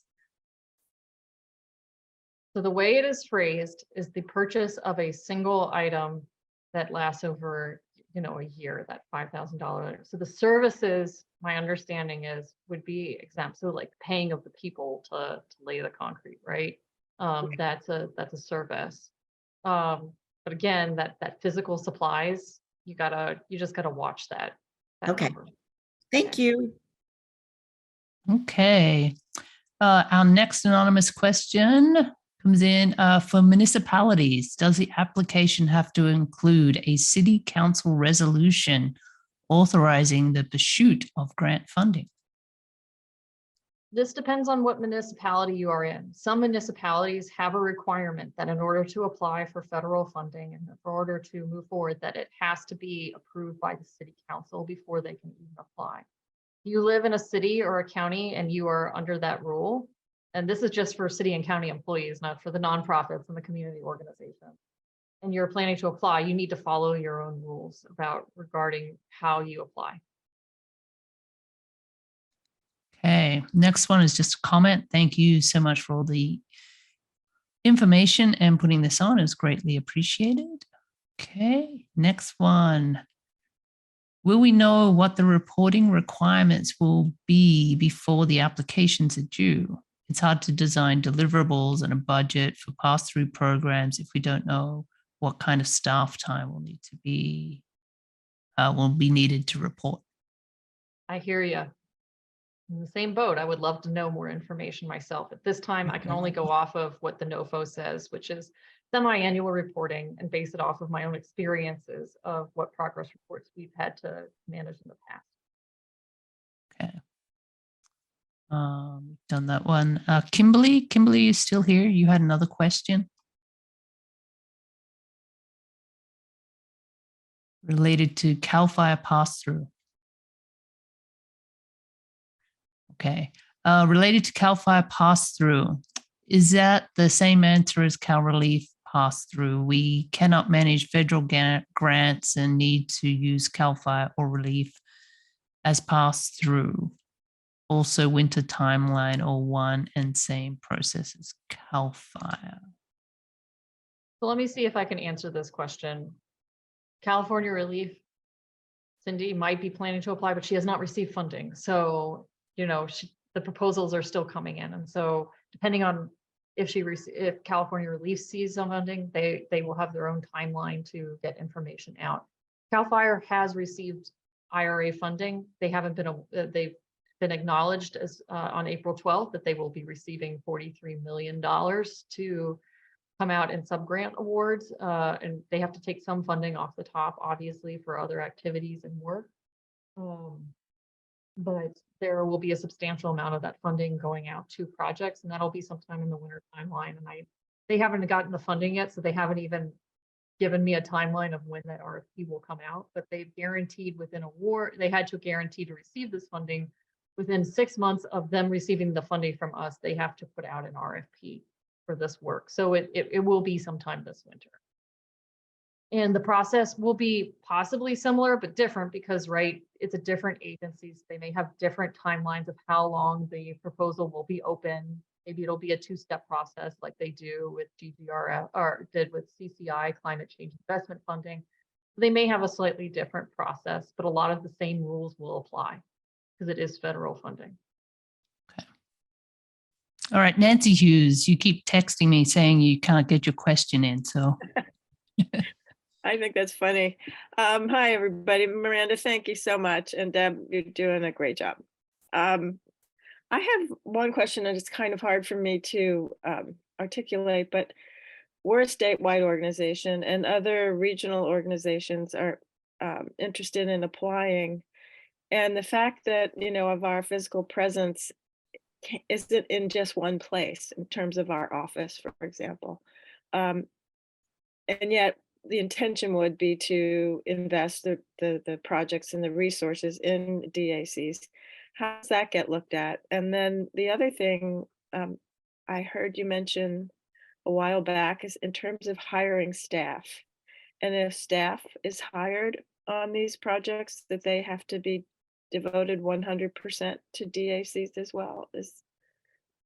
So the way it is phrased is the purchase of a single item that lasts over, a year, that $5,000. So the services, my understanding is, would be exempt. So like paying of the people to lay the concrete, right? That's a service. But again, that physical supplies, you just gotta watch that Okay. number. Thank you. Okay. Our next anonymous question comes in for municipalities. Does the application have to include a city council resolution authorizing the pursuit of grant funding? This depends on what municipality you are in. Some municipalities have a requirement that in order to apply for federal funding and in order to move forward, that it has to be approved by the city council before they can even apply. If you live in a city or a county and you are under that rule, And this is just for city and county employees, not for the nonprofits and the community organizations. And you're planning to apply, you need to follow your own rules regarding how you apply. Okay, next one is just a comment. Thank you so much for all the information and putting this on is greatly appreciated. Okay, next one. Will we know what the reporting requirements will be before the applications are due? It's hard to design deliverables and a budget for pass-through programs if we don't know what kind of staff time will be needed to report. I hear you. In the same boat, I would love to know more information myself. At this time, I can only go off of what the NOFO says, which is semi-annual reporting, and base it off of my own experiences of what progress reports we've had to manage in the past. Okay. Done that one. Kimberly, you still here? You had another question related to CAL FIRE pass-through. Okay. Related to CAL FIRE pass-through, is that the same answer as CAL Relief pass-through? We cannot manage federal grants and need to use CAL FIRE or Relief as pass-through. Also, winter timeline or one and same process as CAL FIRE. So let me see if I can answer this question. California Relief, Cindy might be planning to apply, but she has not received funding. So, you know, the proposals are still coming in. And so depending on if California Relief sees some funding, they will have their own timeline to get information out. CAL FIRE has received IRA funding. They haven't been, they've been acknowledged as on April 12th that they will be receiving $43 million to come out in sub-grant awards. And they have to take some funding off the top, obviously, for other activities and work. But there will be a substantial amount of that funding going out to projects, and that'll be sometime in the winter timeline. And they haven't gotten the funding yet, so they haven't even given me a timeline of when that RFP will come out, but they've guaranteed within they had to guarantee to receive this funding within 6 months of them receiving the funding from us. They have to put out an RFP for this work. So it will be sometime this winter. And the process will be possibly similar, but different because, right, it's a different agencies. They may have different timelines of how long the proposal will be open. Maybe it'll be a two-step process like they do with GGRF or did with CCI, Climate Change Investment Funding. They may have a slightly different process, but a lot of the same rules will apply because it is federal funding. Okay. All right, Nancy Hughes, you keep texting me saying you can't get your question in, so. I think that's funny. Hi, everybody. Miranda, thank you so much. And Deb, you're doing a great job. I have one question that is kind of hard for me to articulate, but we're a statewide organization and other regional organizations are interested in applying. And the fact that, you know, of our physical presence isn't in just one place in terms of our office, for example. And yet, the intention would be to invest the projects and the resources in DACs. How does that get looked at? And then the other thing I heard you mention a while back is in terms of hiring staff. And if staff is hired on these projects, that they have to be devoted 100% to DACs as well, is,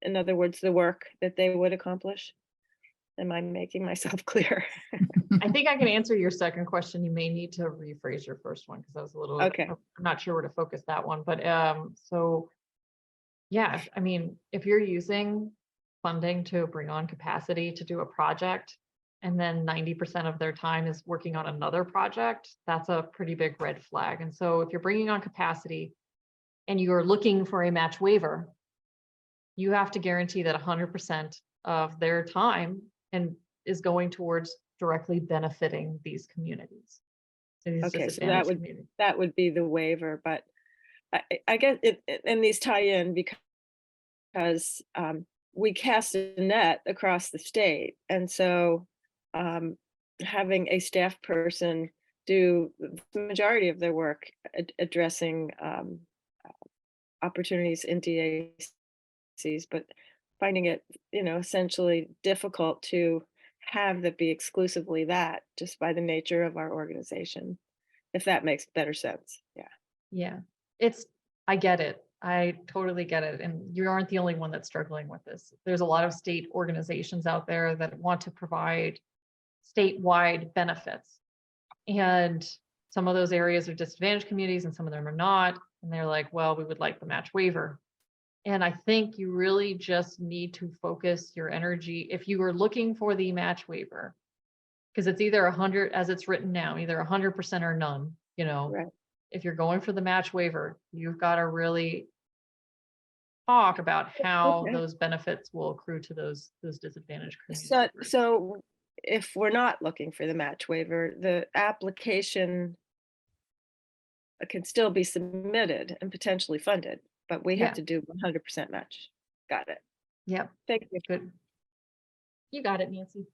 in other words, the work that they would accomplish. Am I making myself clear? I think I can answer your second question. You may need to rephrase your first one because I was a little, okay. I'm not sure where to focus that one, but so yeah, I mean, if you're using funding to bring on capacity to do a project, and then 90% of their time is working on another project, that's a pretty big red flag. And so if you're bringing on capacity and you're looking for a match waiver, you have to guarantee that 100% of their time and is going towards directly benefiting these communities. Okay, so that would be the waiver, but I guess and these tie in because we cast a net across the state, and so having a staff person do the majority of their work addressing opportunities in DACs, but finding it, essentially difficult to have that be exclusively that, just by the nature of our organization, if that makes better sense. Yeah. Yeah, I get it. I totally get it. And you aren't the only one that's struggling with this. There's a lot of state organizations out there that want to provide statewide benefits. And some of those areas are disadvantaged communities and some of them are not. And they're like, well, we would like the match waiver. And I think you really just need to focus your energy. If you are looking for the match waiver, because it's either 100, as it's written now, either 100% or none, Right. if you're going for the match waiver, you've got to really talk about how Okay. those benefits will accrue to those disadvantaged communities. So if we're not looking for the match waiver, the application can still be submitted and potentially funded, but we have Yeah. to do 100% match. Got it. Yep. Thank you. Good. You got it, Nancy.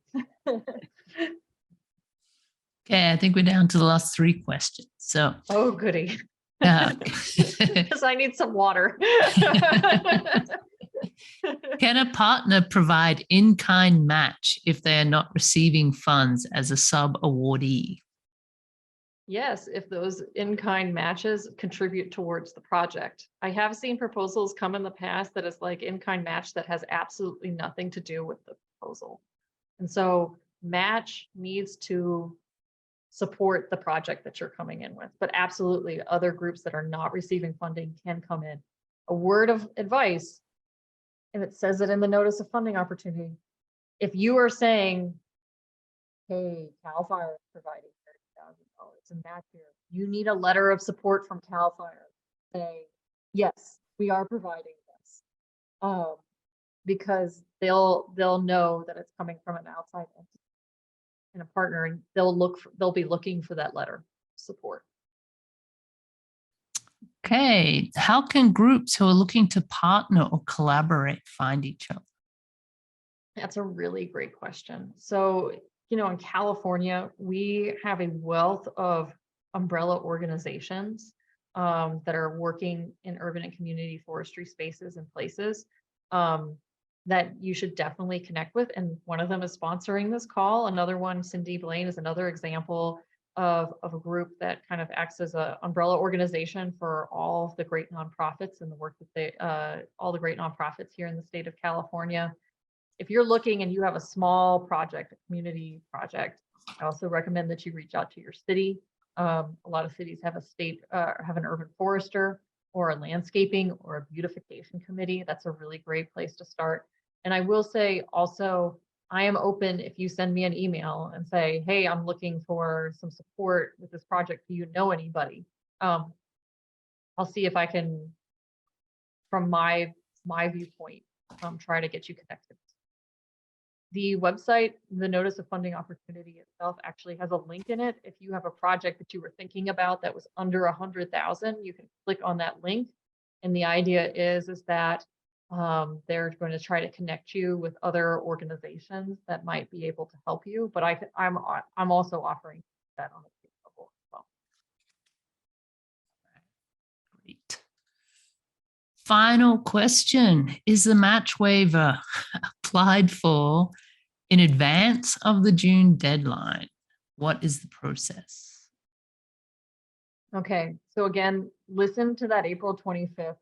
Okay, I think we're down to the last 3 questions. So, oh, goody. Because I need some water. can a partner provide in-kind match if they are not receiving funds as a sub-awardee? Yes, if those in-kind matches contribute towards the project. I have seen proposals come in the past that is like in-kind match that has absolutely nothing to do with the proposal. And so match needs to support the project that you're coming in with, but absolutely other groups that are not receiving funding can come in. A word of advice, and it says it in the notice of funding opportunity. If you are saying, hey, CAL FIRE is providing $30,000 in match here, you need a letter of support from CAL FIRE. Say, yes, we are providing this. Because they'll know that it's coming from an outside entity and a partner, and they'll be looking for that letter of support. Okay, how can groups who are looking to partner or collaborate find each other? That's a really great question. So, in California, we have a wealth of umbrella organizations that are working in urban and community forestry spaces and places that you should definitely connect with. And one of them is sponsoring this call. Another one, Cindy Blaine, is another example of a group that kind of acts as an umbrella organization for all of the great nonprofits and the work that all the great nonprofits here in the state of California. If you're looking and you have a small project, a community project, I also recommend that you reach out to your city. A lot of cities have have an urban forester or a landscaping or a beautification committee. That's a really great place to start. And I will say also, I am open if you send me an email and say, hey, I'm looking for some support with this project. Do you know anybody? I'll see if I can, from my viewpoint, try to get you connected. The website, the notice of funding opportunity itself actually has a link in it. If you have a project that you were thinking about that was under 100,000, you can click on that link. And the idea is that they're going to try to connect you with other organizations that might be able to help you. But I'm also offering that on a state level as well. Great. Final question. Is the match waiver applied for in advance of the June deadline? What is the process? Okay, so again, listen to that April 25th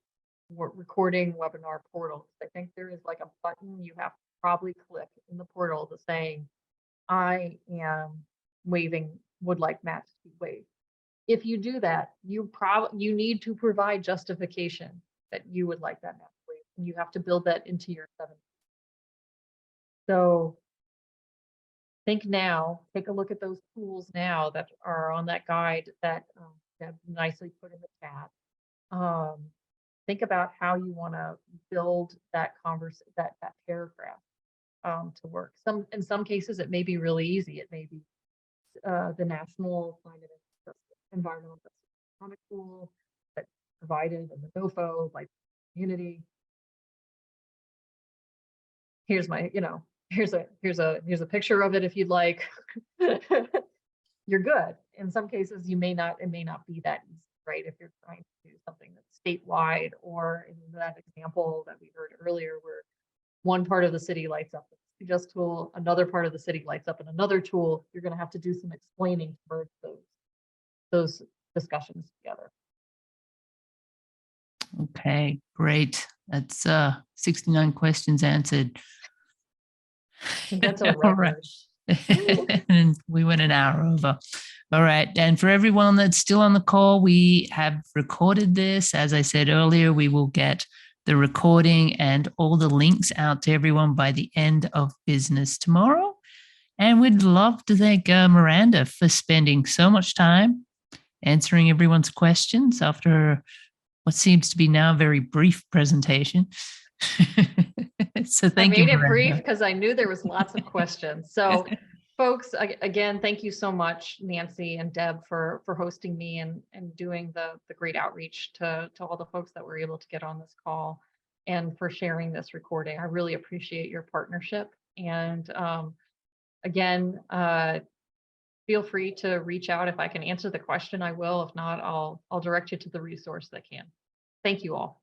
recording webinar portal. I think there is like a button you have to probably click in the portal to saying, I am would like match to be waived. If you do that, you need to provide justification that you would like that match waived, and you have to build that into your 7. So think now, take a look at those tools now that are on that guide that Deb nicely put in the chat. Think about how you want to build that that paragraph to work. In some cases, it may be really easy. It may be the National Climate Environmental Economic Tool that's provided in the NOFO by the community. Here's my, here's a picture of it if you'd like. You're good. In some cases, it may not be that easy, right? If you're trying to do something that's statewide, or in that example that we heard earlier, where one part of the city lights up with the CGIS tool, another part of the city lights up in another tool, you're going to have to do some explaining to merge those discussions together. Okay, great. That's 69 questions answered. That's a All right. And we went an hour over. All right. And for everyone that's still on the call, we have recorded this. As I said earlier, we will get the recording and all the links out to everyone by the end of business tomorrow. And we'd love to thank Miranda for spending so much time answering everyone's questions after what seems to be now a very brief presentation. So thank you. I made it brief because I knew there was lots of questions. So folks, again, thank you so much, Nancy and Deb, for hosting me and doing the great outreach to all the folks that were able to get on this call and for sharing this recording. I really appreciate your partnership. And again, feel free to reach out. If I can answer the question, I will. If not, I'll direct you to the resource that can. Thank you all.